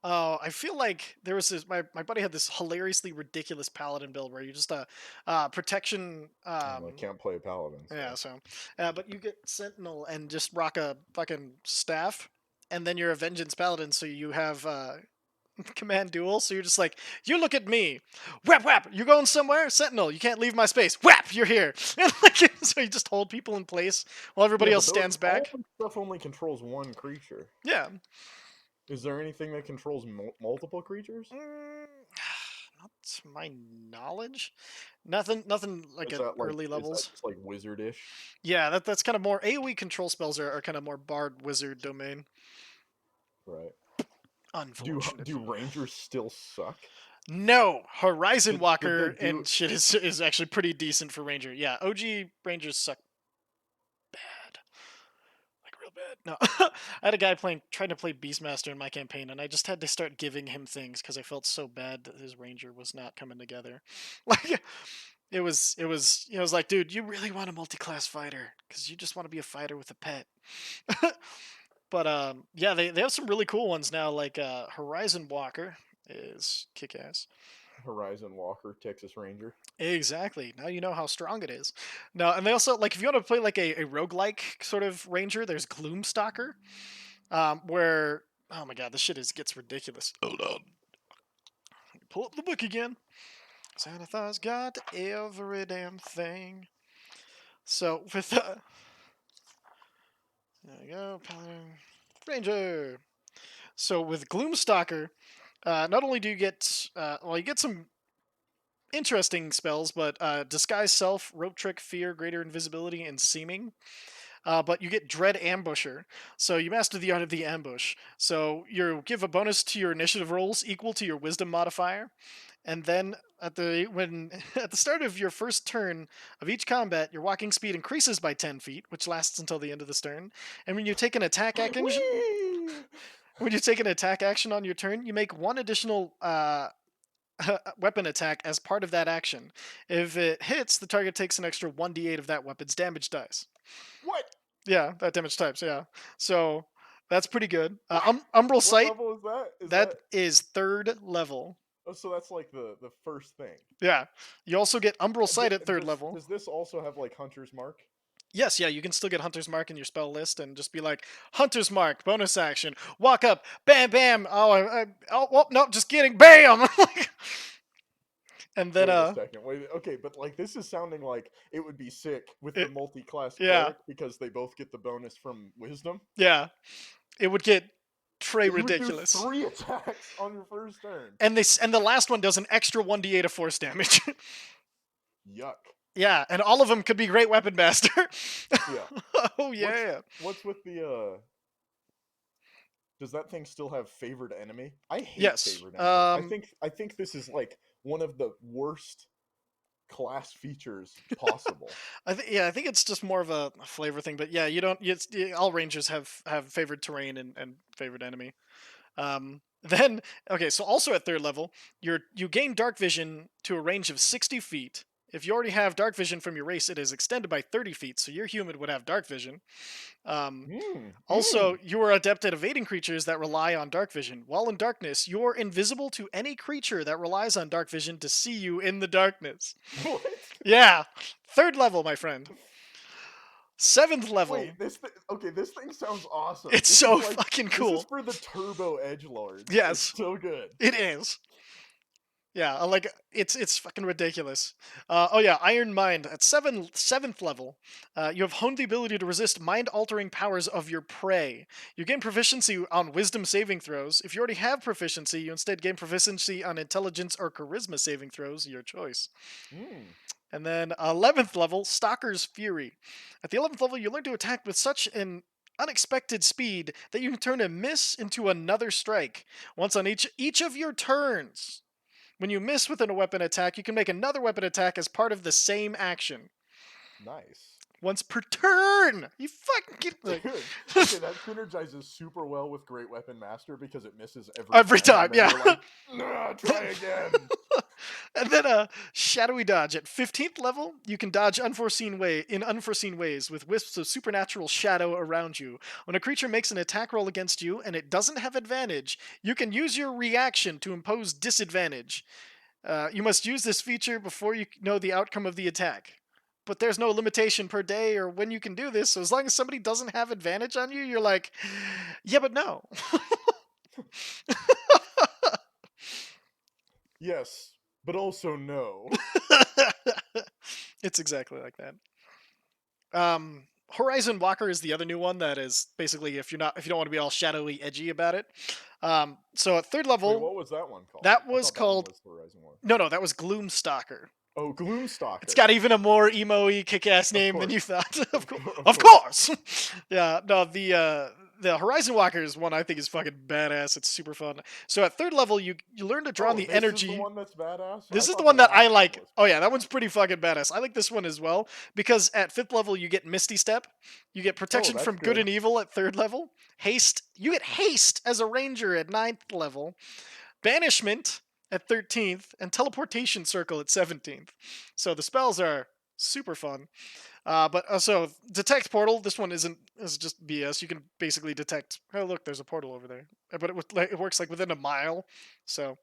Oh, I feel like there was this. My buddy had this hilariously ridiculous paladin build where you just protection. I can't play paladin, Yeah, so so but you get sentinel and just rock a fucking staff, and then you're a vengeance paladin, so you have command duel. So you're just like, you look at me, whap whap. You going somewhere? Sentinel, you can't leave my space. Whap, you're here. And like, so you just hold people in place while everybody yeah, else but stands all back. the stuff only controls one creature. Yeah. Is there anything that controls multiple creatures? Mm, not to my knowledge. Nothing like Is at that like early is that levels. just like wizardish? Yeah, that's kind of more AoE control spells are kind of more bard wizard domain. Right. Do Unfortunately. rangers still suck? No, Horizon Did they Walker do and shit is actually pretty decent for Ranger. Yeah, OG Rangers suck bad. Like real bad. No. I had a guy trying to play Beastmaster in my campaign, and I just had to start giving him things because I felt so bad that his Ranger was not coming together. Like it was like, dude, you really want a multi-class fighter because you just want to be a fighter with a pet. But yeah, they have some really cool ones now, like Horizon Walker is kick ass. Horizon Walker Texas Ranger? Exactly. Now you know how strong it is. Now, and they also, like, if you want to play like a roguelike sort of ranger, there's Gloomstalker, where, oh my god, this shit gets ridiculous. Hold on. Pull up the book again. Xanathar's got every damn thing. So with there we go, Paladin Ranger. So with Gloomstalker, not only do you get well, you get some interesting spells, but disguise self, rope trick, fear, greater invisibility, and seeming. But you get Dread Ambusher. So you master the art of the ambush. So you give a bonus to your initiative rolls equal to your wisdom modifier. And then at the start of your first turn of each combat, your walking speed increases by 10 feet, which lasts until the end of this turn. And when you take an attack action, Whee! when you take an attack action on your turn, you make one additional weapon attack as part of that action. If it hits, the target takes an extra 1d8 of that weapon's damage dice. What? Yeah, that damage types. Yeah, so that's pretty good. What? Umbral What Sight, level is that? Is that that is third level. oh, so that's like the first thing. Yeah, you also get Umbral D- Sight at third does level. does this also have like Hunter's Mark? Yes, yeah, you can still get Hunter's Mark in your spell list and just be like, Hunter's Mark, bonus action, walk up, bam, bam. Oh, oh, no, just kidding, bam. And then Wait a second. Wait. Okay, but like this is sounding like it would be sick with the it, multi-class yeah, cleric because they both get the bonus from wisdom. yeah, it would get Trey But you would do ridiculous. 3 attacks on your first turn. And the last one does an extra 1d8 of force damage. Yuck. Yeah, and all of them could be great weapon master. Yeah. Oh What's yeah. what's with the does that thing still have favored enemy? I hate Yes. favored enemy. I think this is like one of the worst class features possible. I think it's just more of a flavor thing, but yeah, you don't. All rangers have favored terrain and favored enemy. Then okay, so also at third level, you gain dark vision to a range of 60 feet. If you already have dark vision from your race, it is extended by 30 feet, so your human would have dark vision. Um, Hmm. Also, you are adept at evading creatures that rely on dark vision. While in darkness, you're invisible to any creature that relies on dark vision to see you in the darkness. What? Yeah, third level, my friend. Seventh level. Wait, okay, this thing sounds awesome. It's so fucking This is cool. for the turbo edge lords. It's Yes, so good. it is. Yeah, like it's fucking ridiculous. Oh yeah, Iron Mind at seventh level. You have honed the ability to resist mind-altering powers of your prey. You gain proficiency on Wisdom saving throws. If you already have proficiency, you instead gain proficiency on Intelligence or Charisma saving throws, your choice. Mm, And then 11th level, Stalker's Fury. At the 11th level, you learn to attack with such an unexpected speed that you can turn a miss into another strike. Once on each of your turns. When you miss within a weapon attack, you can make another weapon attack as part of the same action. nice. Once per turn! You fucking get like Dude, okay, that synergizes super well with Great Weapon Master because it misses every every time, time, and then yeah. you're like, nah, try again. And then shadowy dodge at 15th level, you can dodge unforeseen ways with wisps of supernatural shadow around you. When a creature makes an attack roll against you and it doesn't have advantage, you can use your reaction to impose disadvantage. You must use this feature before you know the outcome of the attack. But there's no limitation per day or when you can do this. So as long as somebody doesn't have advantage on you, you're like, yeah, but no. Yes, but also no. It's exactly like that. Horizon Walker is the other new one that is basically if you don't want to be all shadowy edgy about it. So at third Wait, level, what was that one called? that I was thought that one called was Horizon War. no, that was Gloomstalker. Oh, It's Gloomstalker. got even a more emo-y, kick-ass Of name than you course. thought. Of, of Of course. course. Yeah, no, the Horizon Walkers one I think is fucking badass. It's super fun. So at third level, you learn to draw on Oh, the this is the energy. one that's badass? I This is the thought the one that I last one like. was. Oh yeah, that one's pretty fucking badass. I like this one as well because at fifth level you get Misty Step, you get Oh, protection that's from good good. and evil at third level, haste. You get haste as a ranger at ninth level, banishment at 13th, and teleportation circle at 17th. So the spells are super fun. But also detect portal. This one is just BS. You can basically detect. Oh look, there's a portal over there, but it works like within a mile. So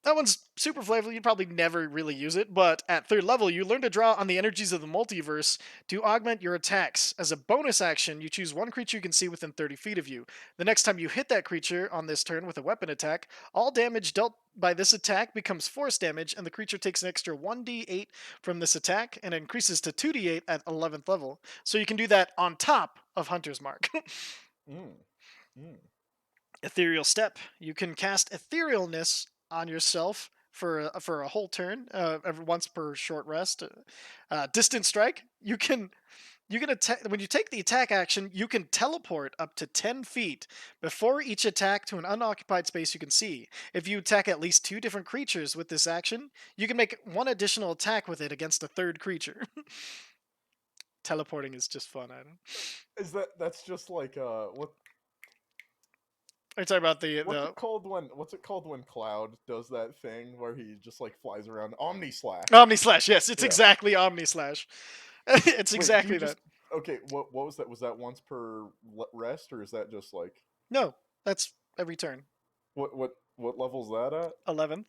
that one's super flavorful. You'd probably never really use it, but at third level, you learn to draw on the energies of the multiverse to augment your attacks. As a bonus action, you choose one creature you can see within 30 feet of you. The next time you hit that creature on this turn with a weapon attack, all damage dealt by this attack becomes force damage, and the creature takes an extra 1d8 from this attack and increases to 2d8 at 11th level. So you can do that on top of Hunter's Mark. Mm, mm. Ethereal Step. You can cast Etherealness on yourself for a whole turn, every once per short rest. Distant Strike. You can attack when you take the attack action. You can teleport up to 10 feet before each attack to an unoccupied space you can see. If you attack at least two different creatures with this action, you can make one additional attack with it against a third creature. Teleporting is just fun. I don't. Is that's just like Are you talking about what's the it called when Cloud does that thing where he just like flies around Omni Slash? Omni Slash? Yes, it's Yeah. exactly Omni Slash. It's Wait, do you exactly that. just okay, what was that? Was that once per rest or is that just like No, that's every turn. what level's that at? 11th.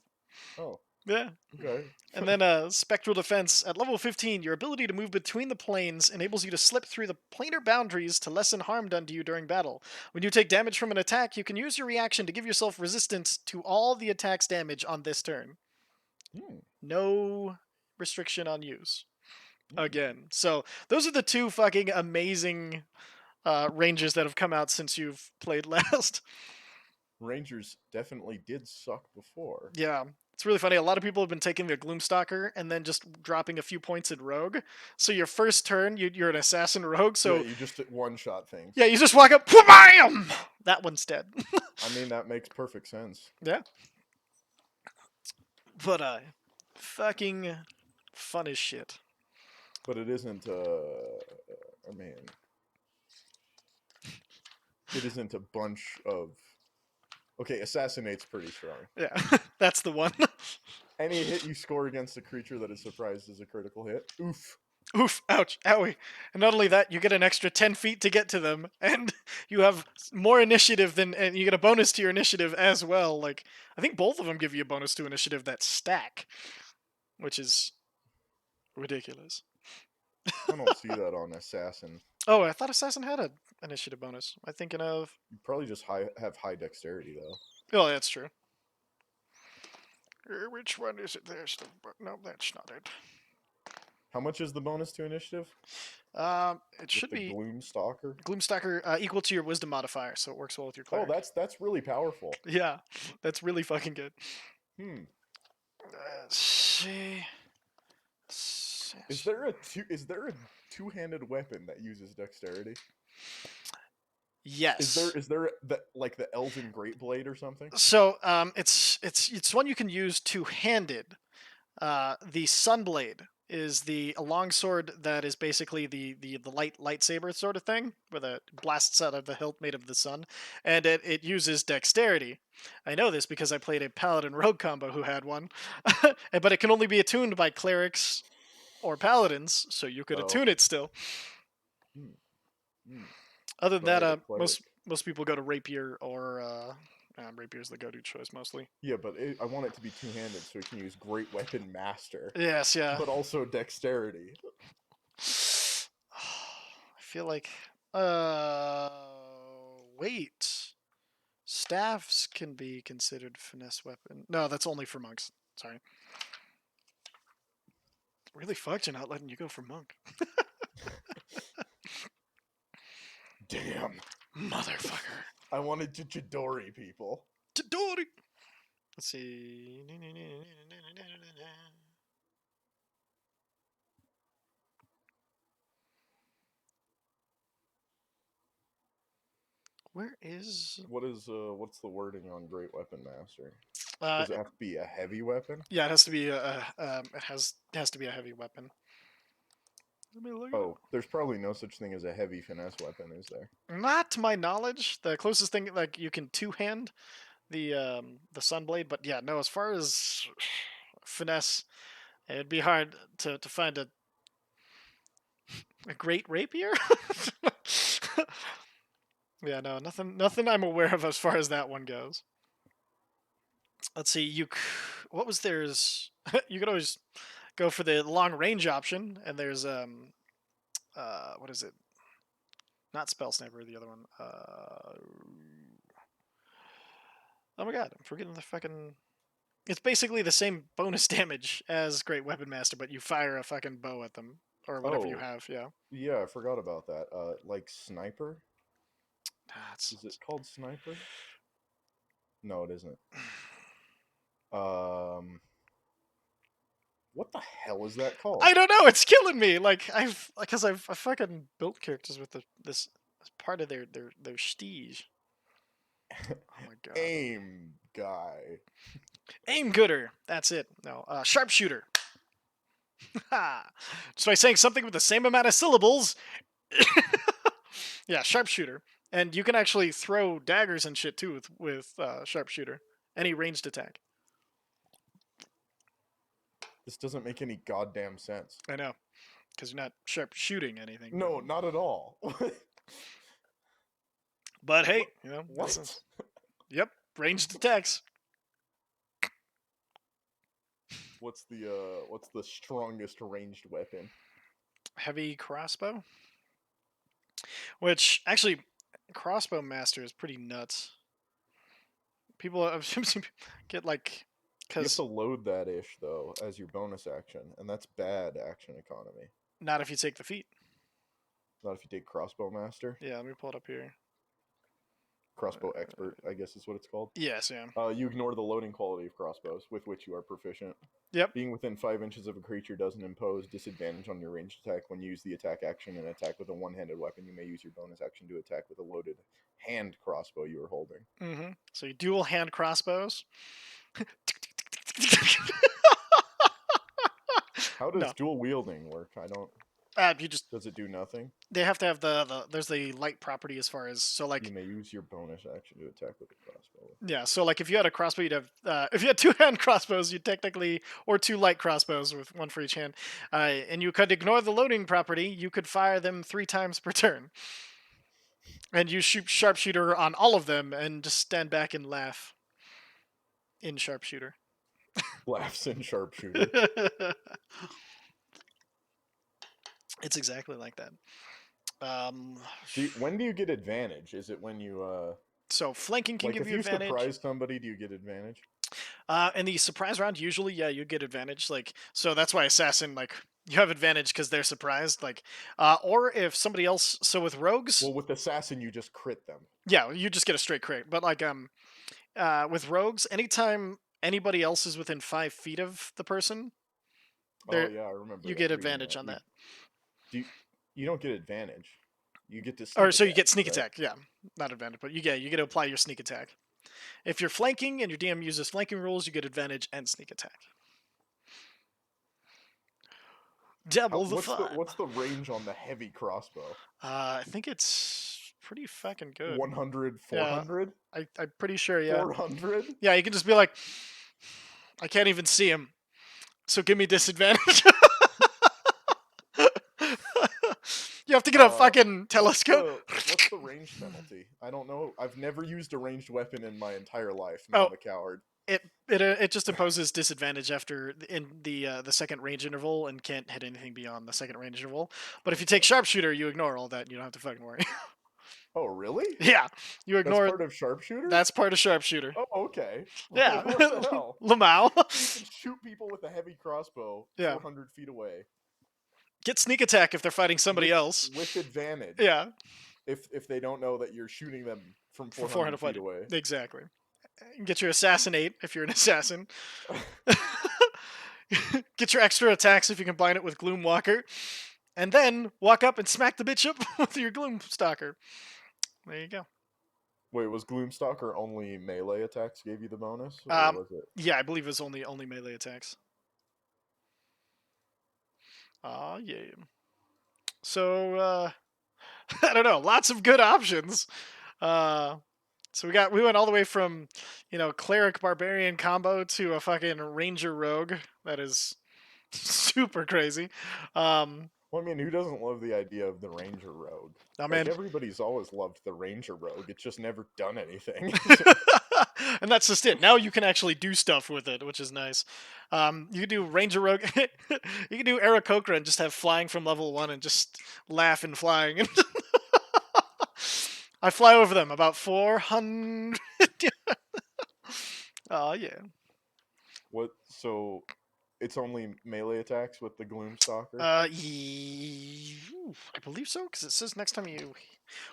Oh, Yeah. okay. And then Spectral Defense. At level 15, your ability to move between the planes enables you to slip through the planar boundaries to lessen harm done to you during battle. When you take damage from an attack, you can use your reaction to give yourself resistance to all the attack's damage on this turn. Hmm. No restriction on use. Hmm. Again. So those are the two fucking amazing rangers that have come out since you've played last. Rangers definitely did suck before. Yeah, it's really funny. A lot of people have been taking the Gloomstalker and then just dropping a few points in Rogue. So your first turn, you're an assassin rogue. Yeah, So you just one shot things. yeah, you just walk up, bam! That one's dead. I mean, that makes perfect sense. Yeah, but fucking fun as shit. But it isn't I mean, it isn't a bunch of okay, assassinate's pretty strong. Yeah, that's the one. Any hit you score against a creature that is surprised is a critical hit. Oof. Oof, ouch, owie. And not only that, you get an extra 10 feet to get to them, and you have more initiative and you get a bonus to your initiative as well. Like, I think both of them give you a bonus to initiative that stack, which is ridiculous. I don't see that on assassin. Oh, I thought Assassin had a initiative bonus. Am I thinking of? You probably just have high dexterity though. Oh, that's true. Which one is it? There's the. No, that's not it. How much is the bonus to initiative It with should the be Gloom Stalker? Gloomstalker equal to your Wisdom modifier, so it works well with your Oh, cleric. that's really powerful. Yeah, that's really fucking good. Hmm. Let's see. Is there a two-handed weapon that uses dexterity? Yes. Is there the like the Elven Great Blade or something? So it's one you can use two-handed. The Sunblade is a longsword that is basically the lightsaber sort of thing, where the blasts out of the hilt made of the sun, and it uses dexterity. I know this because I played a paladin rogue combo who had one, but it can only be attuned by clerics or paladins, so you could Oh. attune it still. Hmm. Hmm. Other than Try that, the cleric. most people go to rapier or rapier's the go-to choice mostly. Yeah, but I want it to be two-handed so we can use Great Weapon Master, Yes, yeah. but also dexterity. I feel like uh wait. Staffs can be considered finesse weapon. No, that's only for monks. Sorry. Really fucked you not letting you go for monk. Damn. Motherfucker. I wanted to Chidori people. Chidori. Let's see. Where is What's the wording on Great Weapon Master? uh Does it have to be a heavy weapon? yeah, it has to be it has to be a heavy weapon. Let me look it up. Oh, there's probably no such thing as a heavy finesse weapon, is there? Not to my knowledge. The closest thing like you can two hand the Sunblade, but yeah, no, as far as finesse, it'd be hard to find a great rapier. Yeah, no, nothing I'm aware of as far as that one goes. Let's see, what was theirs? You could always go for the long range option, and there's what is it? Not spell sniper, the other one. Oh my god, I'm forgetting the fucking. It's basically the same bonus damage as Great Weapon Master, but you fire a fucking bow at them or whatever you Oh, have. Yeah. yeah, I forgot about that. Like Sniper? That's. Is it called Sniper? No, it isn't. Um, what the hell is that called? I don't know. It's killing me. I've fucking built characters with this as part of their stige. Oh my god. Aim guy. Aim gooder. That's it. No. Sharpshooter. Just by saying something with the same amount of syllables. Yeah, sharpshooter. And you can actually throw daggers and shit too with sharpshooter. Any ranged attack. This doesn't make any goddamn sense. I know, because you're not sharp shooting anything. No, not at all. But hey, What? this What? is yep, ranged attacks. What's the strongest ranged weapon? Heavy crossbow, which actually crossbow master is pretty nuts. People I've seen get like You have because to load that ish though as your bonus action, and that's bad action economy. not if you take the feat. Not if you take crossbow master, Yeah, let me pull it up here. crossbow expert, I guess is what it's called. Yes, yeah. You ignore the loading quality of crossbows with which you are proficient. Yep. Being within 5 inches of a creature doesn't impose disadvantage on your ranged attack. When you use the attack action and attack with a one-handed weapon, you may use your bonus action to attack with a loaded hand crossbow you are holding. Mm-hmm. So you dual hand crossbows. How does No, dual wielding work? I don't. you just Does it do nothing? they have to have the there's the light property as far as so You like may use your bonus action to attack with a crossbow. yeah so like if you had a crossbow you'd have if you had two hand crossbows you'd technically or two light crossbows with one for each hand and you could ignore the loading property you could fire them 3 times per turn and you shoot sharpshooter on all of them and just stand back and laugh in sharpshooter. Laughs in sharpshooter. It's exactly like that. Um, When do you get advantage? Is it when you so flanking can like give if you you advantage. surprise somebody, do you get advantage? In the surprise round, usually, yeah, you get advantage. Like, so that's why assassin, like, you have advantage because they're surprised. Like, or if somebody else. So with rogues, Well, with assassin, you just crit them. yeah, you just get a straight crit. But like, with rogues, anytime anybody else is within 5 feet of the person, Oh there yeah, I remember you that get reading advantage that. on that. Do you, you don't get advantage. You get to Or sneak so you attack, get sneak right? attack. Yeah, not advantage, but you get to apply your sneak attack. If you're flanking and your DM uses flanking rules, you get advantage and sneak attack. How, Double the fun. what's the range on the heavy crossbow? I think it's pretty fucking good. 100, Yeah, 400, I'm pretty sure. Yeah, 400. yeah. You can just be like, I can't even see him, so give me disadvantage. You have to get a fucking telescope. What's the range penalty? I don't know. I've never used a ranged weapon in my entire life. Now Oh, I'm a coward. it just imposes disadvantage after in the second range interval and can't hit anything beyond the second range interval. But if you take Okay. sharpshooter, you ignore all that. And you don't have to fucking worry. Oh, really? Yeah, you That's ignore. part of sharpshooter? That's part of sharpshooter. Oh, okay. Yeah, What the hell? Lamau. So you can shoot people with a heavy crossbow Yeah, 400 feet away get sneak attack if they're fighting somebody with else. advantage Yeah, if they don't know that you're shooting them from for 400 400 feet foot. away. Exactly. Get your assassinate if you're an assassin. Get your extra attacks if you combine it with Gloom Walker. And then walk up and smack the bitch up with your Gloom Stalker. There you go. Wait, was Gloomstalker only melee attacks gave you the bonus, or Um, was it? yeah, I believe it's only melee attacks. Oh yeah. So I don't know. Lots of good options. Uh, so we went all the way from cleric barbarian combo to a fucking ranger rogue. That is super crazy. Um, Well, I mean, who doesn't love the idea of the Ranger Rogue? oh Like man. everybody's always loved the Ranger Rogue. It's just never done anything. And that's just it. Now you can actually do stuff with it, which is nice. You can do Ranger Rogue. You can do Aarakocra and just have flying from level 1 and just laugh in flying. I fly over them about 400. Oh, yeah. What? So it's only melee attacks with the Gloomstalker? I believe so, because it says next time you.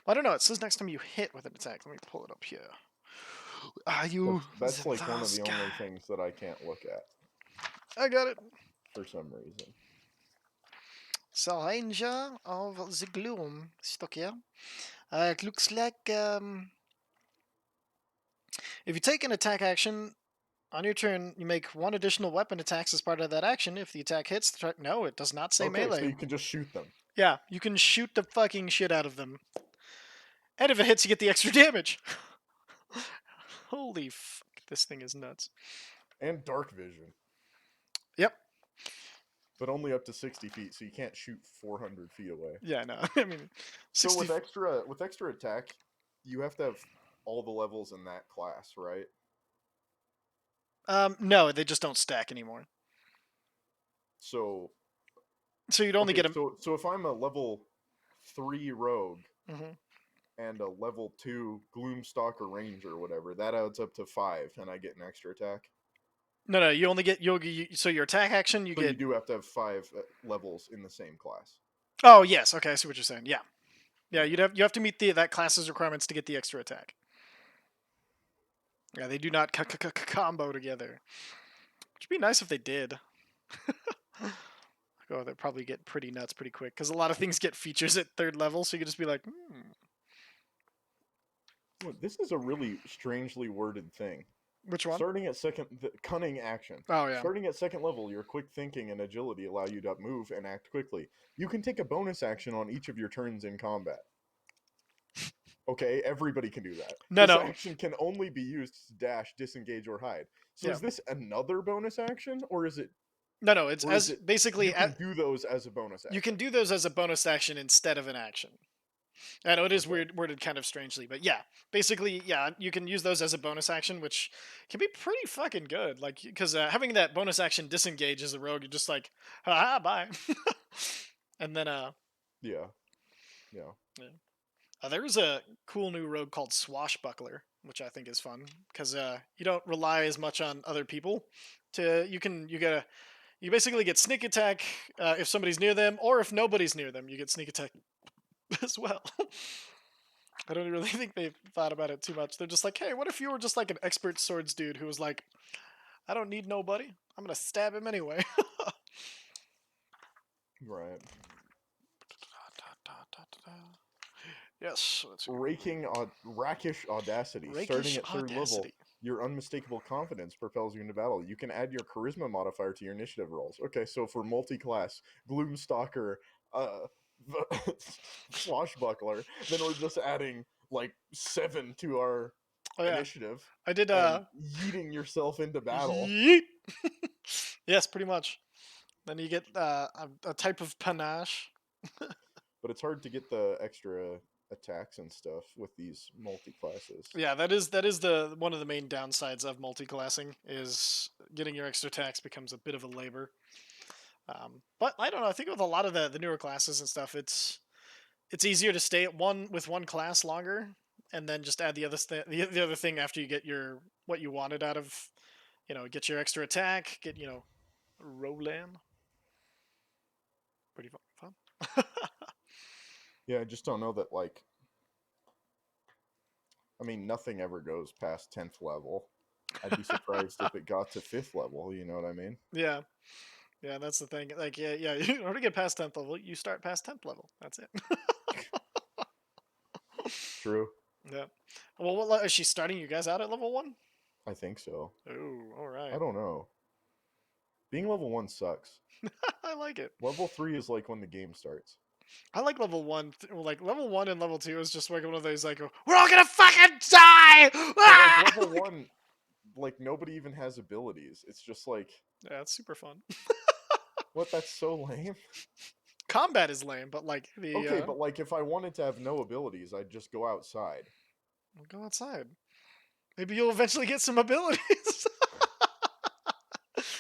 Well, I don't know. It says next time you hit with an attack. Let me pull it up here. Are you That's the like one of last the guy? only things that I can't look at I got it. for some reason. So, Ranger of the Gloom. Stuck here. It looks like if you take an attack action on your turn, you make one additional weapon attacks as part of that action. If the attack hits, no, it does not say Okay, so melee. you can just shoot them. Yeah, you can shoot the fucking shit out of them. And if it hits, you get the extra damage. Holy fuck, this thing is nuts. And dark vision, Yep. but only up to 60 feet, so you can't shoot 400 feet away. Yeah, no. I mean, So 60. with extra attack, you have to have all the levels in that class, right? No, they just don't stack anymore. So So you'd only okay, get them. so if I'm a level 3 rogue Hmm. and a level 2 Gloomstalker Ranger or whatever, that adds up to 5, and I get an extra attack. No, no, you only get so your attack action you So you get. do have to have 5 levels in the same class. Oh yes, okay, I see what you're saying. Yeah, yeah, Okay. you have to meet that class's requirements to get the extra attack. Yeah, they do not combo together. Which would be nice if they did. Oh, they'd probably get pretty nuts pretty quick because a lot of things get features at third level, so you could just be like, Well, this is a really strangely worded thing. which one? Starting at second, cunning action. Oh yeah. Starting at second level, your quick thinking and agility allow you to move and act quickly. You can take a bonus action on each of your turns in combat. Okay, everybody can do that. No, This no, action can only be used to dash, disengage, or hide. So yeah, is this another bonus action, no, no. It's or is as it basically you can do those as a bonus you can action? do those as a bonus action instead of an action. I know it is Okay. worded kind of strangely, but yeah, basically, yeah, you can use those as a bonus action, which can be pretty fucking good. Like, because having that bonus action disengage as a rogue, you're just like, haha, bye. And then, Yeah. Yeah. yeah. There's a cool new rogue called Swashbuckler. which I think is fun because you don't rely as much on other people. You basically get sneak attack if somebody's near them, or if nobody's near them, you get sneak attack as well. I don't really think they've thought about it too much. They're just like, hey, what if you were just like an expert swords dude who was like, I don't need nobody. I'm gonna stab him anyway. Right. Yes, let's see. Rakish audacity. Starting Rakish at third level, audacity. your unmistakable confidence propels you into battle. You can add your charisma modifier to your initiative rolls. Okay, so for multi-class, Gloomstalker, uh, Swashbuckler, then we're just adding like 7 to our Oh yeah, initiative I did. and yeeting yourself into battle. Yeet. Yes, pretty much. Then you get a type of panache. But it's hard to get the extra attacks and stuff with these multi-classes. Yeah, that is the one of the main downsides of multi-classing is getting your extra attacks becomes a bit of a labor. But I don't know. I think with a lot of the newer classes and stuff, it's easier to stay at one with one class longer, and then just add the other thing after you get your what you wanted out of get your extra attack, get Roland. Pretty fun. Yeah, I just don't know that like I mean nothing ever goes past 10th level. I'd be surprised if it got to 5th level, you know what I mean? Yeah, yeah, that's the thing. Like, yeah. In order to get past 10th level, you start past 10th level. That's it. True. Yeah. Well, is she starting you guys out at level one? I think so. Oh, all I right. don't know. Being level 1 sucks. I like it. Level 3 is like when the game starts. I like level one. Like level one and level two is just like one of those like we're all gonna fucking die. But like Ah! level 1 like nobody even has abilities. It's just like Yeah, it's super fun. what that's so lame. Combat is lame, but like Okay, but like if I wanted to have no abilities, I'd just go outside. we'll go outside. Maybe you'll eventually get some abilities.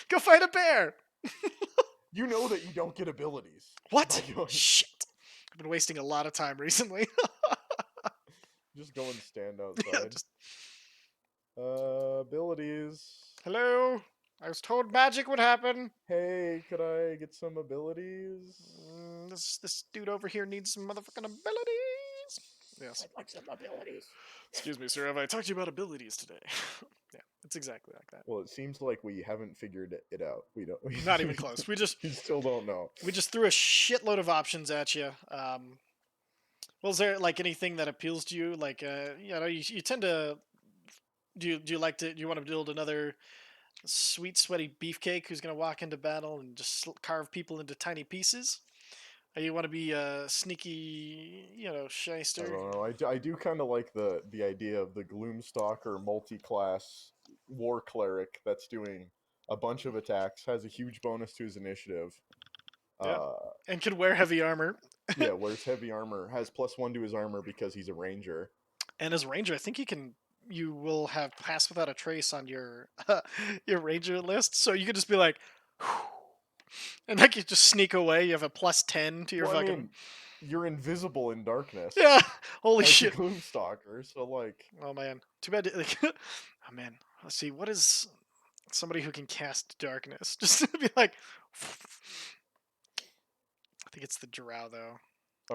Go fight a bear. You know that you don't get abilities by What? going Shit. I've been wasting a lot of time recently. just go and stand Yeah, outside. just Abilities. hello. I was told magic would happen. Hey, could I get some abilities? This dude over here needs some motherfucking abilities. Yes. I'd like some abilities. Excuse me, sir. Have I talked to you about abilities today? Yeah, it's exactly like that. Well, it seems like we haven't figured it out. We don't. Not even close. We still don't know. We just threw a shitload of options at you. Well, is there like anything that appeals to you? Like, you tend to do you like to do you want to build another sweet sweaty beefcake who's gonna walk into battle and just carve people into tiny pieces? Or you want to be a sneaky, I shyster? don't know. I do kind of like the idea of the Gloomstalker multi-class war cleric that's doing a bunch of attacks, has a huge bonus to his initiative. Yeah, Uh, and could wear heavy armor. yeah, wears heavy armor, has +1 to his armor because he's a ranger. And as a ranger, I think you will have pass without a trace on your your ranger list, so you could just be like, and like you just sneak away. You have a +10 to your Well, I fucking mean, you're invisible in darkness yeah. Holy as the shit! Gloomstalker, so like, Oh man, too bad. Like, oh man, let's see. What is somebody who can cast darkness? Just to be like, I think it's the drow though.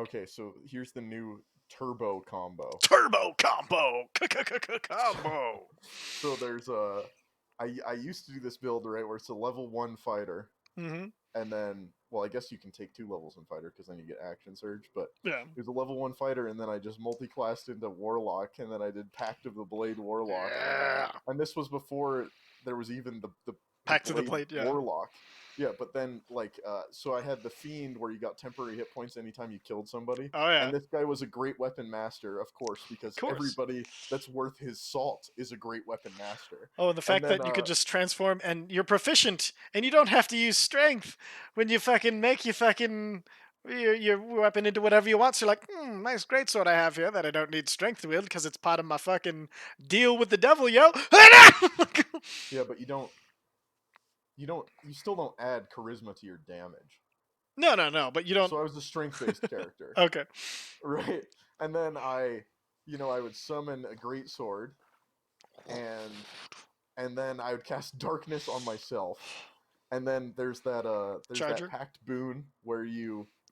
okay, so here's the new turbo combo. Turbo combo, So, combo. so there's I used to do this build right where it's a level 1 fighter, Mm-hmm. and then well I guess you can take 2 levels in fighter because then you get action surge, but Yeah. it was a level 1 fighter, and then I just multi-classed into warlock, and then I did pact of the blade warlock, Yeah. and this was before there was even the Back to the blade plate. Yeah. warlock. Yeah, but then like so I had the fiend where you got temporary hit points anytime you killed somebody, Oh yeah. and this guy was a great weapon master, of course, because Of course. everybody that's worth his salt is a great weapon master. Oh, and the And fact then that you could just transform and you're proficient and you don't have to use strength when you fucking make your weapon into whatever you want. So you're like, nice greatsword I have here that I don't need strength to wield because it's part of my fucking deal with the devil, yo. yeah, but you still don't add charisma to your damage. No, but you don't. So I was a strength-based character, Okay. right? And then I would summon a great sword, and then I would cast darkness on myself. And then there's that Charger packed boon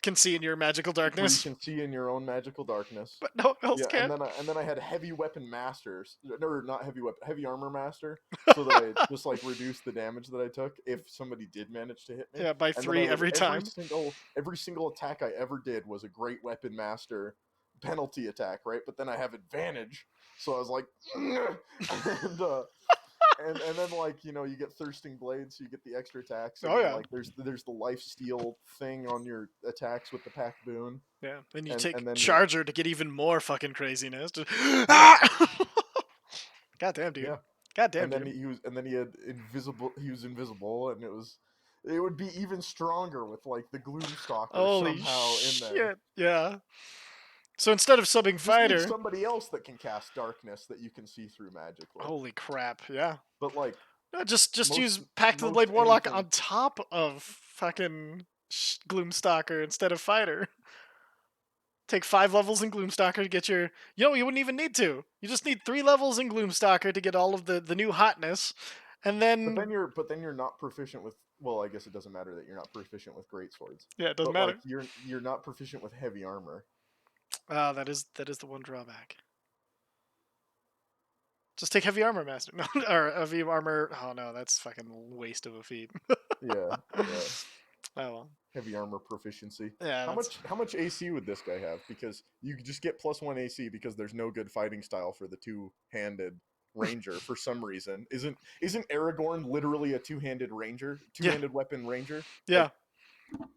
can see in your magical where you darkness, can see in your own magical darkness. but no one else Yeah, can. and then I had heavy weapon masters, or not heavy weapon, heavy armor master, so that I just like reduced the damage that I took if somebody did manage to hit me. Yeah, by And then I 3 would every time. every single attack I ever did was a great weapon master penalty attack, right? But then I have advantage, so I was like, and then like you get thirsting blades, so you get the extra attacks, and Oh then yeah, like there's the life steal thing on your attacks with the pack boon, yeah. Then you and take then your Charger to get even more fucking craziness. yeah God damn, dude. yeah, God damn, dude. and then he had he was invisible, and it would be even stronger with like the Gloomstalker Holy somehow in there. shit. Yeah. So instead of subbing You just need fighter, somebody else that can cast darkness that you can see through magically. holy crap. Yeah. But like Just most use Pact of the Blade most Warlock anything on top of fucking Gloomstalker instead of fighter. Take 5 levels in Gloomstalker to get your. You wouldn't even need to. You just need 3 levels in Gloomstalker to get all of the new hotness, and then but then you're not proficient with, well, I guess it doesn't matter that you're not proficient with great swords. yeah, it doesn't But like matter. you're not proficient with heavy armor. Ah, that is the one drawback. Just take heavy armor master, no, or heavy armor. Oh no, that's fucking waste of a feat. Yeah, yeah. Oh well. Heavy armor proficiency. Yeah, that's How much AC would this guy have? Because you just get +1 AC because there's no good fighting style for the two-handed ranger for some reason. Isn't Aragorn literally a two-handed ranger, yeah, two-handed weapon ranger? yeah. Like,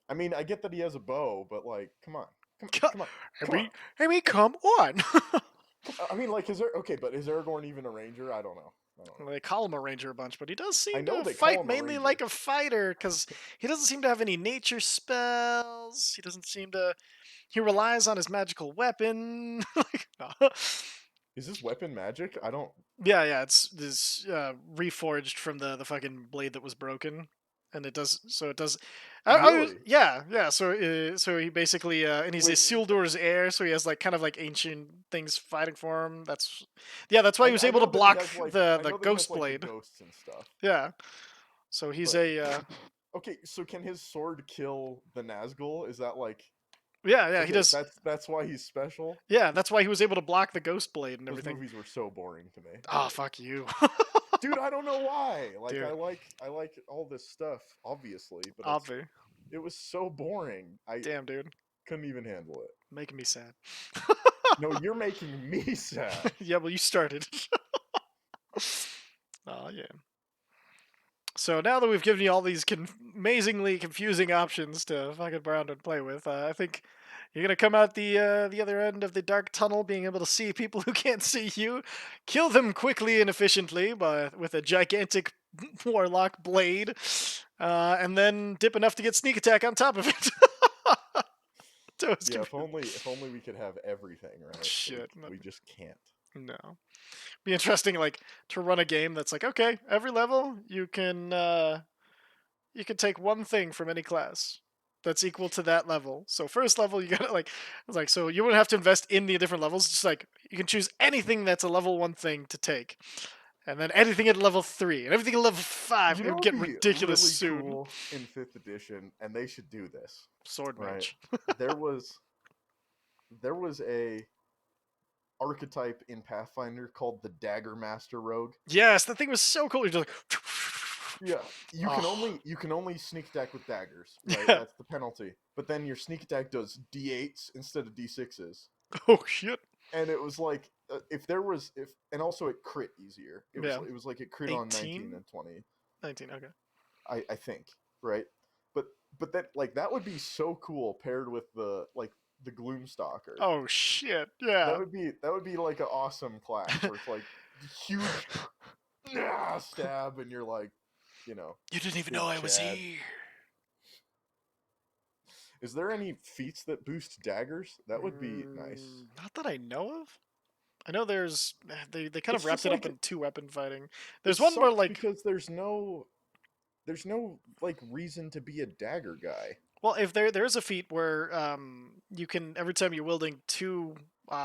I mean, I get that he has a bow, but like, come on, come on, I come on. mean, come on. I mean, like, is there okay? But is Aragorn even a ranger? I don't know. I don't know. Well, they call him a ranger a bunch, but he does I seem know to they call fight him a mainly like ranger. a fighter because he doesn't seem to have any nature spells. He doesn't seem to. He relies on his magical weapon. Like, no. Is this weapon magic? I don't Yeah, yeah, it's this reforged from the fucking blade that was broken, and it does so it does. really. Yeah, yeah. So he basically and he's a Wait, Isildur's heir, so he has like kind of like ancient things fighting for him. That's why he was I able to know that he block has like the ghost the blade. ghosts and stuff, Yeah, so he's but a okay. So can his sword kill the Nazgul? Is that like yeah, yeah. He okay? does. That's why he's special. Yeah, that's why he was able to block the ghost blade and Those everything. movies were so boring to me, Ah, fuck you, dude. I don't know why. Like dude. I like all this stuff, obviously, but Obvi. it was so boring. I Damn, dude, couldn't even handle it. making me sad. No, you're making me sad. Yeah, well, you started. Oh yeah. So now that we've given you all these amazingly confusing options to fucking around and play with, I think you're gonna come out the other end of the dark tunnel, being able to see people who can't see you, kill them quickly and efficiently with a gigantic warlock blade, and then dip enough to get sneak attack on top of it. So it's Yeah, confu- if only we could have everything, right? But Shit, we just can't. no. Be interesting, like to run a game that's like, okay, every level you can take one thing from any class that's equal to that level. So first level, you gotta like, it's like so you wouldn't have to invest in the different levels. Just like you can choose anything that's a level 1 thing to take, and then anything at level 3 and everything at level 5. You It know would what would get be ridiculous really soon. cool in 5th edition, and they should do this, Sword right? mage. There was a archetype in Pathfinder called the Dagger Master Rogue. Yes, the thing was so cool. You're just like, Yeah, oh you can only sneak attack with daggers, right? yeah. That's the penalty. But then your sneak attack does D8s instead of D6s. Oh shit. And it was like if there was if and also it crit easier. Yeah. It was like it crit on 19 18, and 20. 19. Okay. I think, right? But that like that would be so cool paired with the Gloomstalker. Oh shit. Yeah. That would be like an awesome class where it's like huge stab and you're like, you know, You didn't even know big I was Chad. here. Is there any feats that boost daggers? That would be nice. Not that I know of. I know there's they kind of It's wrapped just it up like in two weapon fighting. it There's one where sucks like, because there's no like reason to be a dagger guy. well, if there is a feat where you can every time you're wielding two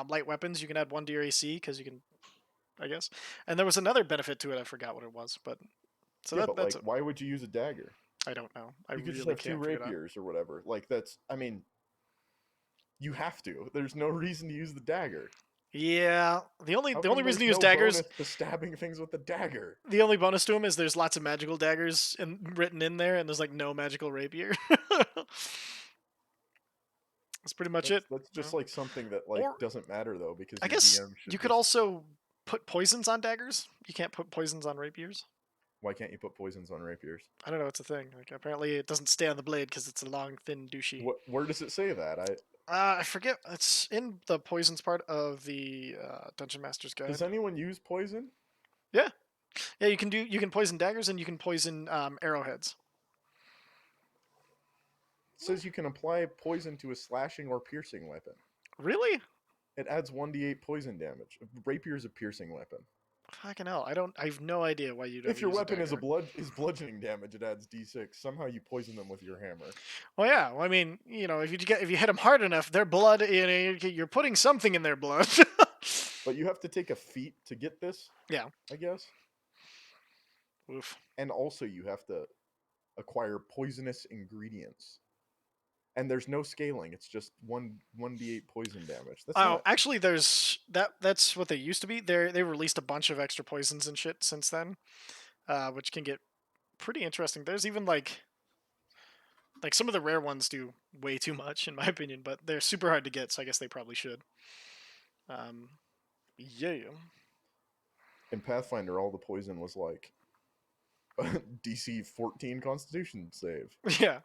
light weapons, you can add one to your AC because you can I guess. And there was another benefit to it. I forgot what it was, but so Yeah, but that's like, why would you use a dagger? I don't know. I You could just really have two can't figure it out. rapiers or whatever. Like, that's, I mean, you have to. There's no reason to use the dagger. Yeah, How the come only reason to there's use no daggers, bonus to stabbing things with the dagger? the only bonus to them is there's lots of magical daggers written in there, and there's like no magical rapier. That's pretty much it. That's You just know? like something that like Or doesn't matter though because I your guess DM you should could just. also put poisons on daggers. You can't put poisons on rapiers. Why can't you put poisons on rapiers? I don't know. It's a thing. Like apparently it doesn't stay on the blade because it's a long, thin, douchey. What? Where does it say that? I forget. It's in the poisons part of the Dungeon Master's Does Guide. anyone use poison? Yeah, yeah. You can poison daggers and you can poison arrowheads. It says you can apply poison to a slashing or piercing weapon. Really? It adds 1d8 poison damage. Rapier is a piercing weapon. Fucking hell! I don't. I have no idea why you'd ever If your use a weapon is dagger. bludgeoning damage, it adds d6. Somehow you poison them with your hammer. Well, yeah. Well, I mean, if you hit them hard enough, their blood. You're putting something in their blood. But you have to take a feat to get this, Yeah. I guess. Oof. And also you have to acquire poisonous ingredients. And there's no scaling. It's just 1d8 poison damage. That's Oh, not. actually, there's that. That's what they used to be. They released a bunch of extra poisons and shit since then, which can get pretty interesting. There's even like some of the rare ones do way too much in my opinion, but they're super hard to get. So I guess they probably should. Um, yeah, In Pathfinder, all the poison was like DC 14 Constitution save. yeah.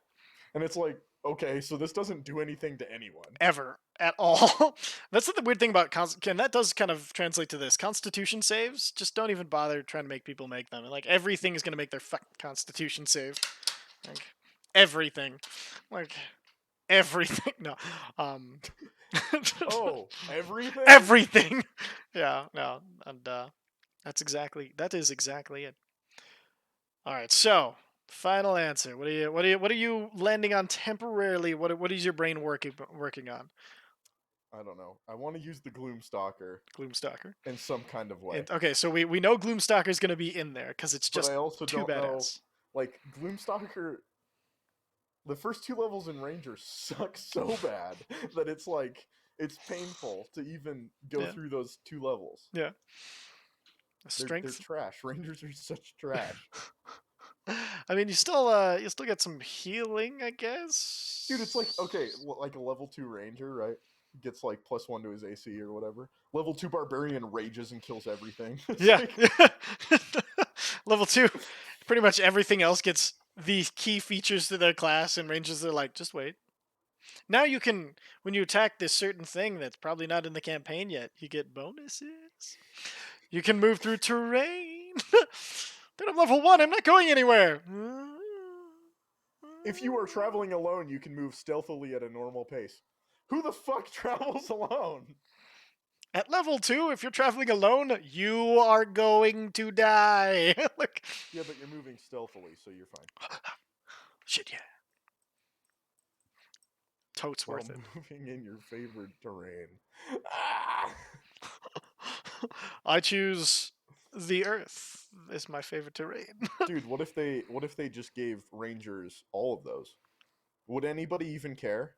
And it's like, okay, so this doesn't do anything to anyone. Ever at all. That's the weird thing about and that does kind of translate to this. Constitution saves, just don't even bother trying to make people make them. Like everything is gonna make their fucking Constitution save. Like everything. Like everything. No. Um Oh, everything? everything. Yeah, no. And that is exactly it. Alright, so final answer. What are you landing on temporarily? What is your brain working on? I don't know. I want to use the Gloomstalker Gloomstalker. in some kind of way. Okay, so we know Gloomstalker is going to be in there because it's But just I also too don't know. badass. Like, Gloomstalker, the first two levels in Ranger suck so bad that it's like, it's painful to even go Yeah, through those two levels. yeah. They're Strength. trash. Rangers are such trash. I mean, you still get some healing, I Dude, it's like, guess. okay, like a level 2 Ranger, right? Gets like +1 to his AC or whatever. Level 2 Barbarian rages and kills everything. It's Yeah. like, Level 2, pretty much everything else gets the key features to their class, and Rangers are like, just wait. Now you can, when you attack this certain thing that's probably not in the campaign yet, you get bonuses. You can move through terrain. But I'm level 1, I'm not going anywhere. if you are traveling alone, you can move stealthily at a normal pace. Who the fuck travels alone? At level 2, if you're traveling alone, you are going to die. Like, Yeah, but you're moving stealthily, so you're fine. shit, yeah. Totes While worth it. moving in your favored terrain. Ah! I choose the Earth. It's my favorite terrain. Dude, what if they just gave Rangers all of those? Would anybody even care?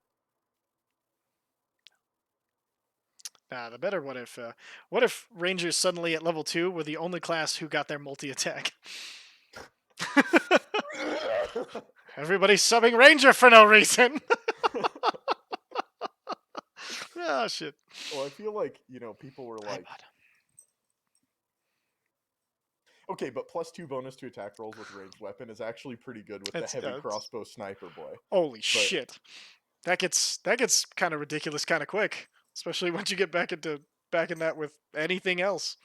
Nah, the better what if Rangers suddenly at level 2 were the only class who got their multi-attack? Everybody's subbing Ranger for no reason. Oh shit. Well, I feel like, people were like, iPod. okay, but +2 bonus to attack rolls with ranged weapon is actually pretty good with the It's, heavy crossbow sniper boy. holy But shit. That gets kind of ridiculous kind of quick, especially once you get back in that with anything else.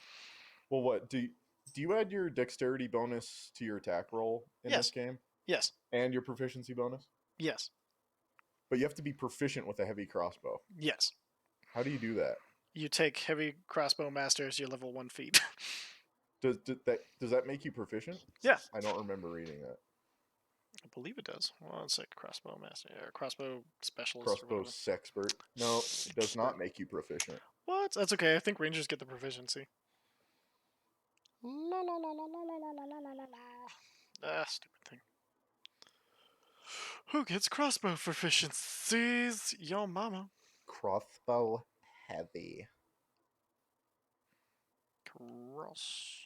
well, what do you add your dexterity bonus to your attack roll in this Yes. game Yes. and your proficiency bonus? Yes. But you have to be proficient with a heavy crossbow. Yes. How do you do that? You take heavy crossbow master as your level 1 feat. Does that make you proficient? Yeah. I don't remember reading that. I believe it does. Well, it's like crossbow master or crossbow specialist or Crossbow whatever. sexpert. No, it does not make you proficient. What? That's okay. I think rangers get the proficiency. La la la la la la la la la la la. Ah, stupid thing. Who gets crossbow proficiencies? Yo mama. Crossbow heavy. Cross.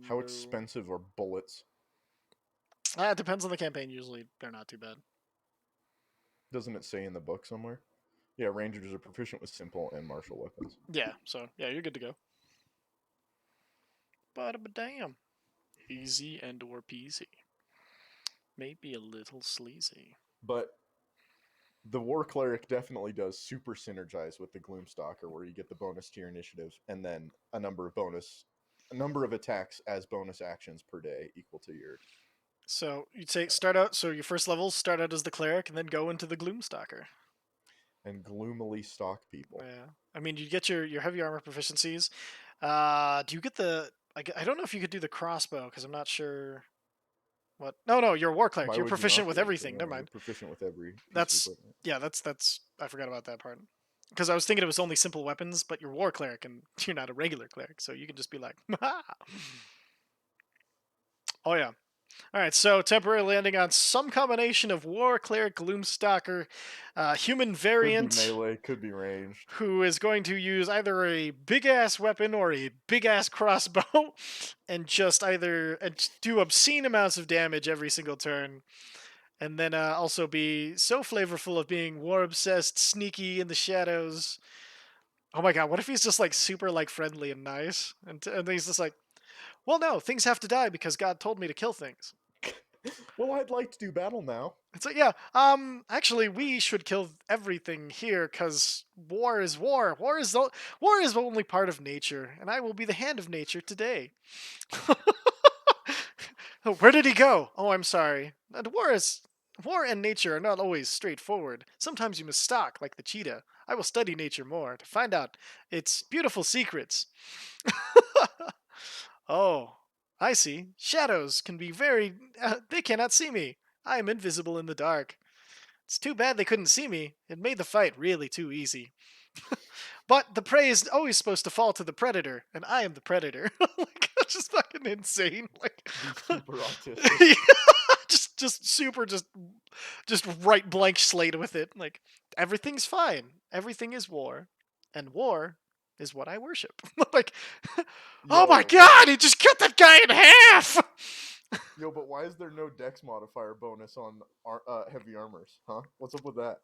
How Bow. expensive are bullets? It depends on the campaign. Usually, they're not too bad. Doesn't it say in the book somewhere? Yeah, rangers are proficient with simple and martial weapons. Yeah, so yeah, you're good to go. But damn, easy and or peasy. Maybe a little sleazy. But the war cleric definitely does super synergize with the gloomstalker, where you get the bonus to your initiative and then a number of attacks as bonus actions per day equal to your So you take start out. So your first levels start out as the cleric, and then go into the gloomstalker. and gloomily stalk people. Yeah, I mean you get your heavy armor proficiencies. Do you get the? I don't know if you could do the crossbow because I'm not sure. What? No, no, you're a war cleric. Why You're would you proficient not with be? everything. Never You're mind. proficient with every piece of That's equipment. yeah. That's I forgot about that part. Because I was thinking it was only simple weapons, but you're war cleric and you're not a regular cleric, so you can just be like, oh yeah. All right, so temporary landing on some combination of war cleric, gloomstalker, human Could be variant, melee, could be ranged. who is going to use either a big ass weapon or a big ass crossbow, and just either do obscene amounts of damage every single turn. And then also be so flavorful of being war obsessed, sneaky in the shadows. Oh my god, what if he's just like super like friendly and nice, and he's just like, well, no, things have to die because God told me to kill things. Well, I'd like to do battle now. It's like, yeah, actually, we should kill everything here because war is war. War is only part of nature, and I will be the hand of nature today. Where did he go? Oh, I'm sorry. And war and nature are not always straightforward. Sometimes you must stalk like the cheetah. I will study nature more to find out its beautiful secrets. Oh, I see. Shadows can be very. They cannot see me. I am invisible in the dark. It's too bad they couldn't see me. It made the fight really too easy. But the prey is always supposed to fall to the predator, and I am the predator. Like, that's just fucking insane. Like, Be super autistic. yeah, just super, just write blank slate with it. Like, everything's fine. Everything is war, and war is what I worship. Like, oh my Yo, but god, he just cut that guy in half. but why is there no dex modifier bonus on heavy armors? Huh? What's up with that?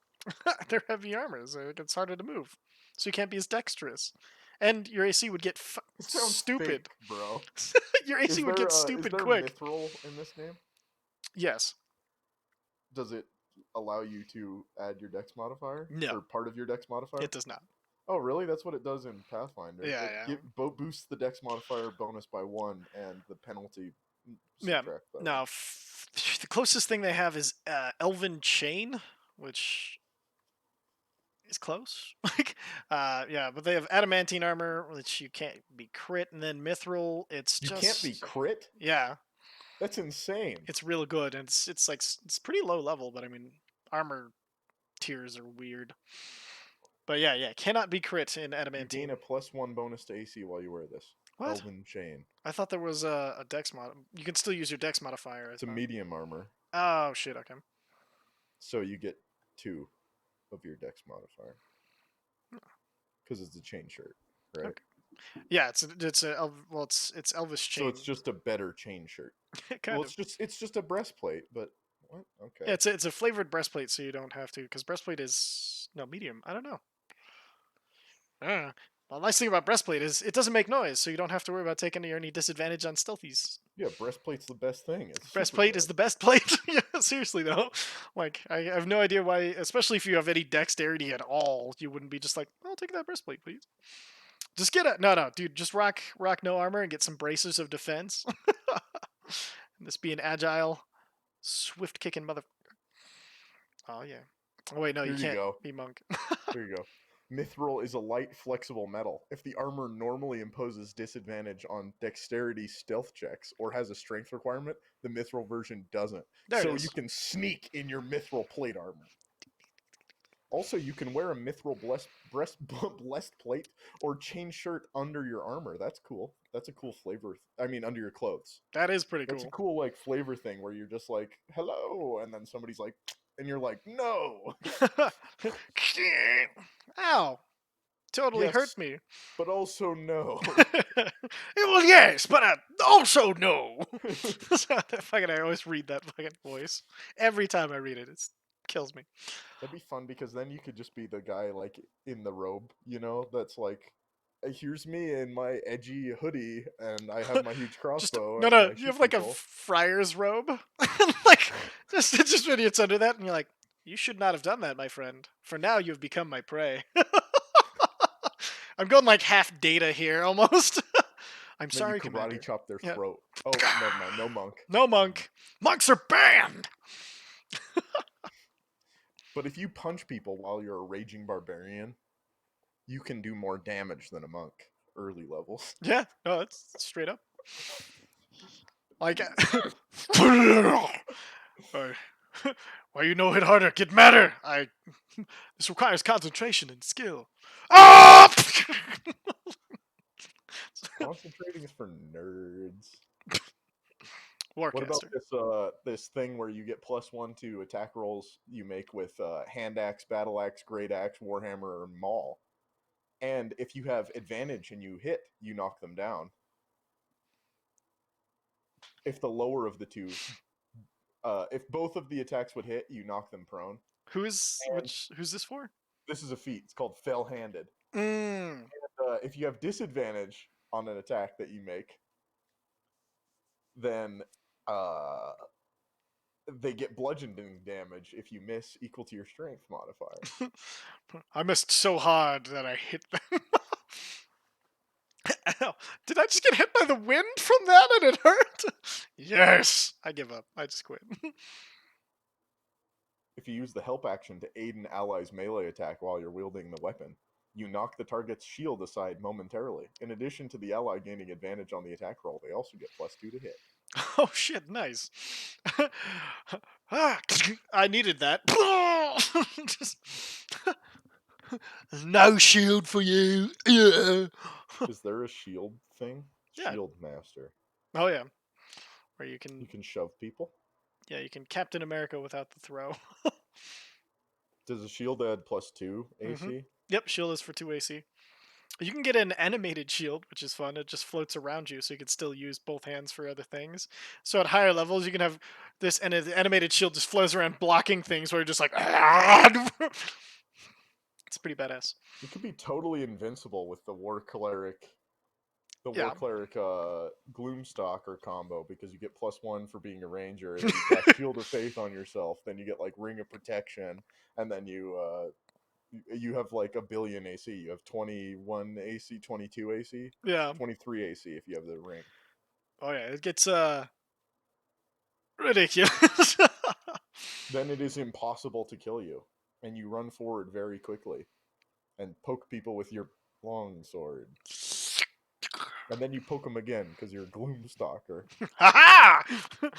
They're heavy armor, so it gets harder to move. So you can't be as dexterous. And your AC would get It sounds stupid. fake, bro. Your AC would get Is stupid there quick. mithril in this game? Yes. Does it allow you to add your dex modifier No, or part of your dex modifier? it does not. Oh, really? That's what it does in Pathfinder. Yeah, It yeah. boosts the dex modifier bonus by 1 and the penalty Yeah. subtract by 1. No, the closest thing they have is Elven Chain, which is close. Like, yeah, but they have adamantine armor, which you can't be crit, and then mithril. It's You can't be just crit? yeah, That's insane. it's real good, and it's like it's pretty low level, but I mean armor tiers are weird. But yeah, yeah, cannot be crit in You gain adamantine. a +1 bonus to AC while you wear this. What? Elven Chain. I thought there was a dex mod. You can still use your dex modifier. I It's a thought. medium armor, Oh shit. Okay. so you get 2 of your dex modifier because it's a chain shirt, right? Okay. Yeah, well, it's Elvish So chain, it's just a better chain shirt. Well, kind of. it's just a breastplate, but what? Yeah, Okay. it's a flavored breastplate, so you don't have to because breastplate is no medium. I don't know. Well, the nice thing about breastplate is it doesn't make noise, so you don't have to worry about taking any disadvantage on stealthies. Yeah, breastplate's the best thing. It's super Breastplate is good. the best plate. Yeah, seriously though. Like I have no idea why, especially if you have any dexterity at all, you wouldn't be just like, I'll take that breastplate, please. Just get it. No, no, dude. Just rock no armor and get some braces of defense. And this be an agile, swift kicking mother. Oh yeah. Oh wait, no, you Here you can't go. be monk. Here you go. Mithril is a light, flexible metal. If the armor normally imposes disadvantage on dexterity stealth checks or has a strength requirement, the mithril version doesn't. There it So you is. can sneak in your mithril plate armor. Also, you can wear a mithril blessed plate or chain shirt under your armor. That's cool. That's a cool flavor. I mean, under your clothes. That is pretty That's a cool. cool like flavor thing where you're just like, "Hello," and then somebody's like, and you're like, "No." Ow! Totally Yes, hurt me. but also no. Well, yes, but also no. So that fucking, I always read that fucking voice every time I read it. It kills me. That'd be fun because then you could just be the guy like in the robe, that's like, here's me in my edgy hoodie and I have my huge Just crossbow no, and no. I You shoot have like a people. friar's robe, and like just idiots under that, and you're like, you should not have done that, my friend. For now, you have become my prey. I'm going like half data here, almost. I'm Then you sorry, karate Commander. chop their Yeah. throat. Oh, never mind. No monk. No Never mind. monk. Monks are banned. But if you punch people while you're a raging barbarian, you can do more damage than a monk early levels. Yeah. No, that's straight up. Like, Or, why you no hit harder? Get madder. This requires concentration and skill. Ah! Concentrating is for nerds. What about Warcaster. this thing where you get +1 to attack rolls you make with hand axe, battle axe, great axe, warhammer, or maul? And if you have advantage and you hit, you knock them down. If the lower of the two, if both of the attacks would hit, you knock them prone. And Who's this for? this is a feat. It's called fell-handed. Mm. If you have disadvantage on an attack that you make, then uh, they get bludgeoning damage if you miss equal to your strength modifier. I missed so hard that I hit them. Ow. Did I just get hit by the wind from that and it hurt? Yes. I give up. I just quit. If you use the help action to aid an ally's melee attack while you're wielding the weapon, you knock the target's shield aside momentarily. In addition to the ally gaining advantage on the attack roll, they also get +2 to hit. Oh shit, nice. Ah, I needed that. Just, no shield for you. Yeah. Is there a shield thing? Yeah. Shield master. Oh yeah. Where You can shove people. you can Captain America without the throw. Does a shield add +2 hmm AC? Yep, shield is for 2 AC. You can get an animated shield, which is fun. It just floats around you, so you can still use both hands for other things. So at higher levels, you can have this, and the animated shield just flows around blocking things where you're just like, it's pretty badass. You could be totally invincible with the war Yeah. cleric gloomstalker combo because you get +1 for being a ranger, and then you cast shield of faith on yourself, then you get like ring of protection, and then you have like a billion AC. You have 21 AC, 22 AC, Yeah. 23 AC if you have the ring. Oh yeah, it gets ridiculous. Then it is impossible to kill you, and you run forward very quickly and poke people with your long sword. And then you poke them again because you're a gloomstalker. Ha ha!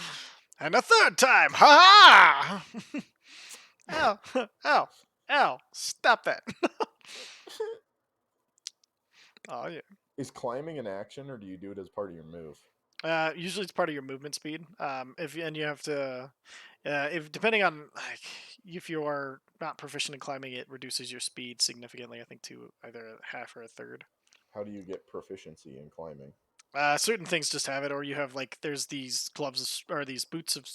And a third time, ha ha! Ow, ow, ow! Stop that! Oh yeah. Is climbing an action, or do you do it as part of your move? Usually it's part of your movement speed. If and you have to, if depending on like if you are not proficient in climbing, it reduces your speed significantly. I think to either a half or a third. How do you get proficiency in climbing? Certain things just have it, or you have like there's these or these boots of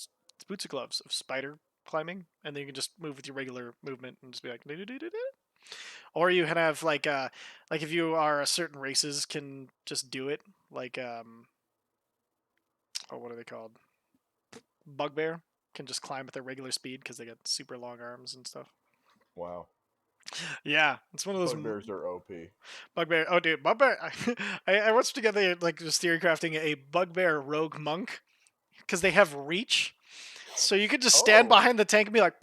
gloves of spider climbing, and then you can just move with your regular movement and just be like, "Do-do-do-do-do." Or you can have like if you are a certain races can just do it, like oh, what are they called? Bugbear can just climb at their regular speed because they got super long arms and stuff. Wow. Yeah, it's one of those Bugbears are OP. bugbear. Oh, dude, bugbear! I once together like just theory crafting a bugbear rogue monk because they have reach, so you could just stand Oh, behind the tank and be like,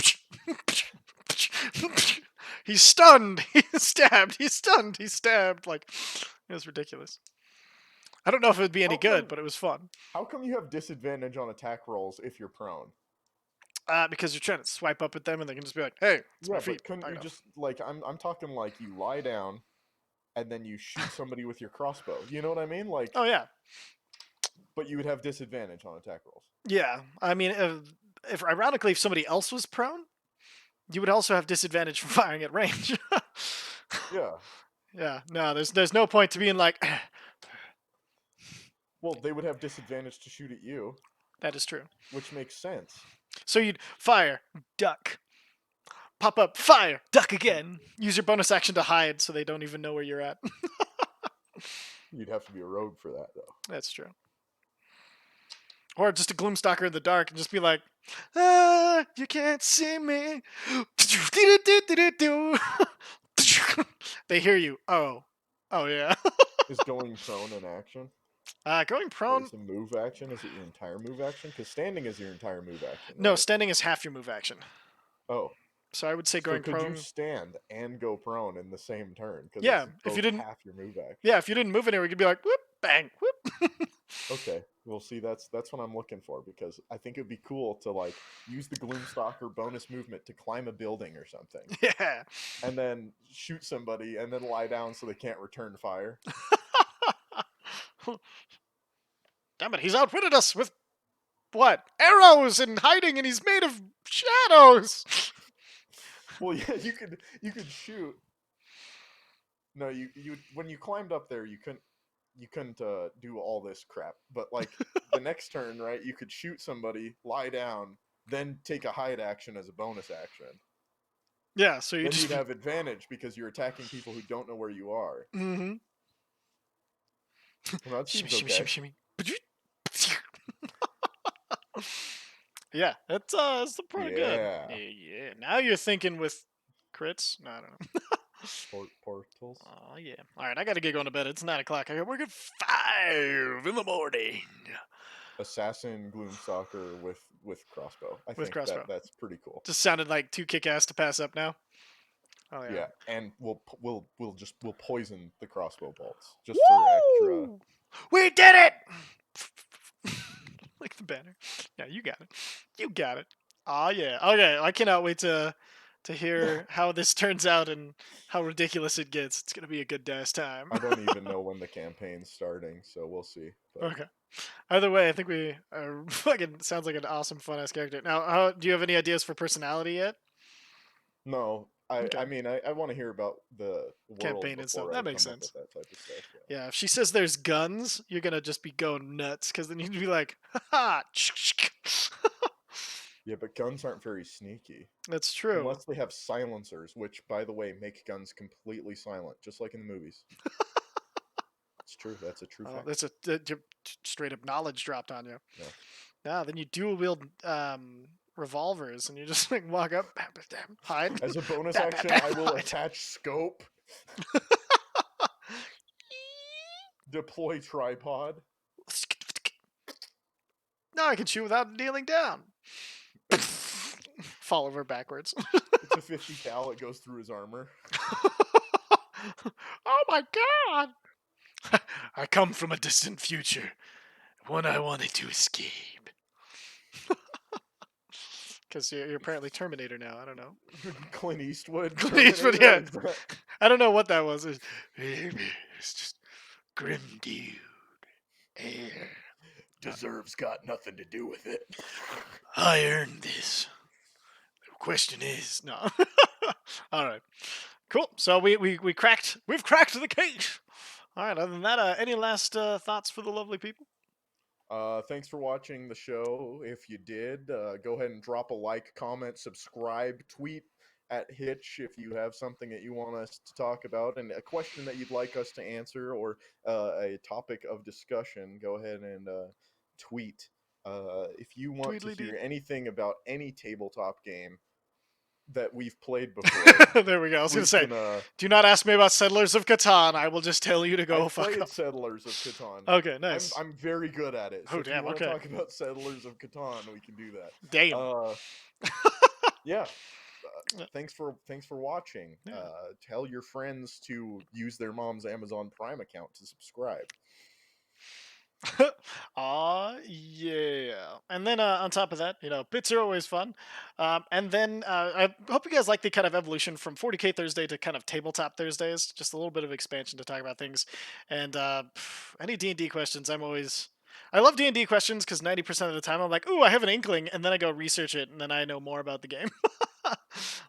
he's stunned, he's stabbed, he's stunned, he's stabbed. Like it was ridiculous. I don't know if it would be any how good, come but it was fun. how come you have disadvantage on attack rolls if you're prone? Because you're trying to swipe up at them, and they can just be like, "Hey, it's my Yeah, feet. but couldn't Knock you it off." just like I'm talking like you lie down and then you shoot somebody with your crossbow. You know what I mean? Oh Like, yeah, but you would have disadvantage on attack rolls. yeah. I mean, if ironically, if somebody else was prone, you would also have disadvantage from firing at range. Yeah. Yeah, no, there's no point to being like, Well, they would have disadvantage to shoot at you, that is true. which makes sense. So you'd fire, duck, pop up, fire, duck again. Use your bonus action to hide so they don't even know where you're at. You'd have to be a rogue for that, though. That's true. Or just a gloomstalker in the dark and just be like, you can't see me. They hear you. Oh. Oh, yeah. Is going prone an action? Going Or prone. is a move action? Is it your entire move action? Because standing is your entire move action, No, right? standing is half your move action. Oh, So I would say so going could you prone. stand and go prone in the same turn? Because it's Yeah, if you both didn't. half your move action. Yeah, if you didn't move anywhere, you could be like, whoop, bang, whoop. Okay, well, see, that's what I'm looking for because I think it'd be cool to like use the Gloomstalker bonus movement to climb a building or something, Yeah. and then shoot somebody, and then lie down so they can't return fire. Damn it, he's outwitted us with what? Arrows and hiding, and he's made of shadows. Well, yeah, you could shoot. No, you when you climbed up there, you couldn't do all this crap. But like the next turn, right? You could shoot somebody, lie down, then take a hide action as a bonus action. Yeah, so you Then just you'd be. have advantage because you're attacking people who don't know where you are. Mm-hmm. Well, that Shimmy, seems shimmy, okay. shimmy, shimmy. Yeah, it's pretty good. Yeah. Yeah, yeah. Now you're thinking with crits. No, I don't know. Portals. Oh yeah. All right, I gotta get going to bed. It's 9 o'clock. I got work at 5 in the morning Assassin Gloomstalker with crossbow. I with think crossbow. that's pretty cool. Just sounded like too kick-ass to pass up now. Oh yeah. Yeah, and we'll poison the crossbow bolts just for extra. Woo! We did it! Like the banner. Yeah, you got it. You got it. Oh yeah. Okay, I cannot wait to hear how this turns out and how ridiculous it gets. It's gonna be a good dash time. I don't even know when the campaign's starting, so we'll see. But Okay. Either way, I think we fucking sounds like an awesome, fun ass character. Now, do you have any ideas for personality yet? no, I Okay. I mean I want to hear about the world Campaign and stuff. before I That makes come up with sense. that type of stuff. Yeah. Yeah, if she says there's guns, you're gonna just be going nuts because then you'd be like, ha. Yeah, but guns aren't very sneaky That's true. unless they have silencers, which by the way make guns completely silent, just like in the movies. It's true. That's a true Oh, fact. that's a straight up knowledge dropped on you. Yeah. Yeah, then you dual wield revolvers, and you just like walk up, bam, bam, bam, hide, As a bonus bam, bam, action, bam, I will hide. attach scope, deploy tripod. Now I can shoot without kneeling down. Fall over backwards. It's a 50 cal. It goes through his armor. Oh my god! I come from a distant future, one I wanted to escape. Because you're apparently Terminator now. I don't know. Clint Eastwood, Clint Eastwood, Terminator. yeah. Is that... I don't know what that was. It's just grim dude. Air. Deserves got nothing to do with it. I earned this. The question is, no. All right, cool. So we cracked. We've cracked the case. All right. Other than that, any last thoughts for the lovely people? Thanks for watching the show. If you did, go ahead and drop a like, comment, subscribe, tweet at Hitch if you have something that you want us to talk about and a question that you'd like us to answer or a topic of discussion. Go ahead and tweet. If you want to Tweedly dee. hear anything about any tabletop game that we've played before, There we go. I was gonna we say, can. do not ask me about Settlers of Catan. I will just tell you to go I've fuck played off. Settlers of Catan. Okay, I'm nice. I'm very good at it. So Oh if you damn. want to Okay. talk about Settlers of Catan, we can do that. Damn. Yeah. Thanks for watching. Yeah. Tell your friends to use their mom's Amazon Prime account to subscribe. Aw, yeah. And then on top of that, bits are always fun. And then I hope you guys like the kind of evolution from 40K Thursday to kind of Tabletop Thursdays. Just a little bit of expansion to talk about things. And any D&D questions, I love D&D questions because 90% of the time I'm like, ooh, I have an inkling. And then I go research it and then I know more about the game.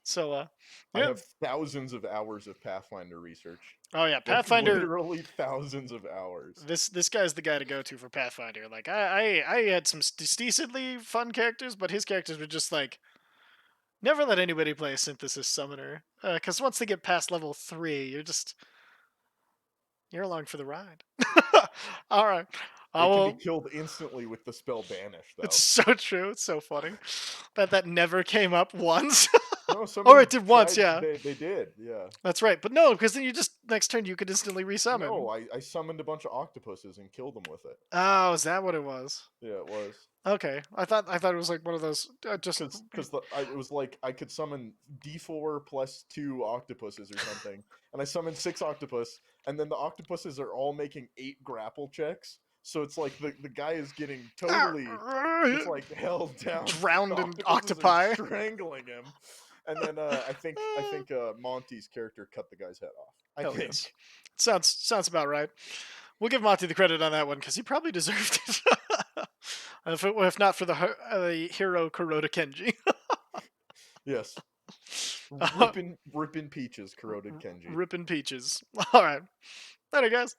So, I yeah. have thousands of hours of Pathfinder research. Oh, yeah. Like Pathfinder. literally thousands of hours. This guy's the guy to go to for Pathfinder. Like I had some decently fun characters, but his characters were just like never let anybody play a synthesis summoner because once they get past level 3, you're along for the ride. All right, They can be well, killed instantly with the spell Banish, it's though. so true. It's so funny that never came up once, No, or it somebody did once. tried. Yeah, They did. Yeah. that's right. But no, because then you just next turn you could instantly No, resummon. I summoned a bunch of octopuses and killed them with it. Oh, is that what it was? Yeah, it was. Okay, I thought it was like one of those just Because it was like I could summon D4 plus 2 octopuses or something, and I summoned 6 octopus, and then the octopuses are all making 8 grapple checks. So it's like the guy is getting totally just like held down. The drowned in octopuses are octopi. strangling him, and then I think Monty's character cut the guy's head off. I Hell yes, think. sounds about right. We'll give Monty the credit on that one because he probably deserved it. if not for the hero Kuroda Kenji. Yes, uh, ripping peaches, corroded Kenji. Ripping peaches. All right, later guys.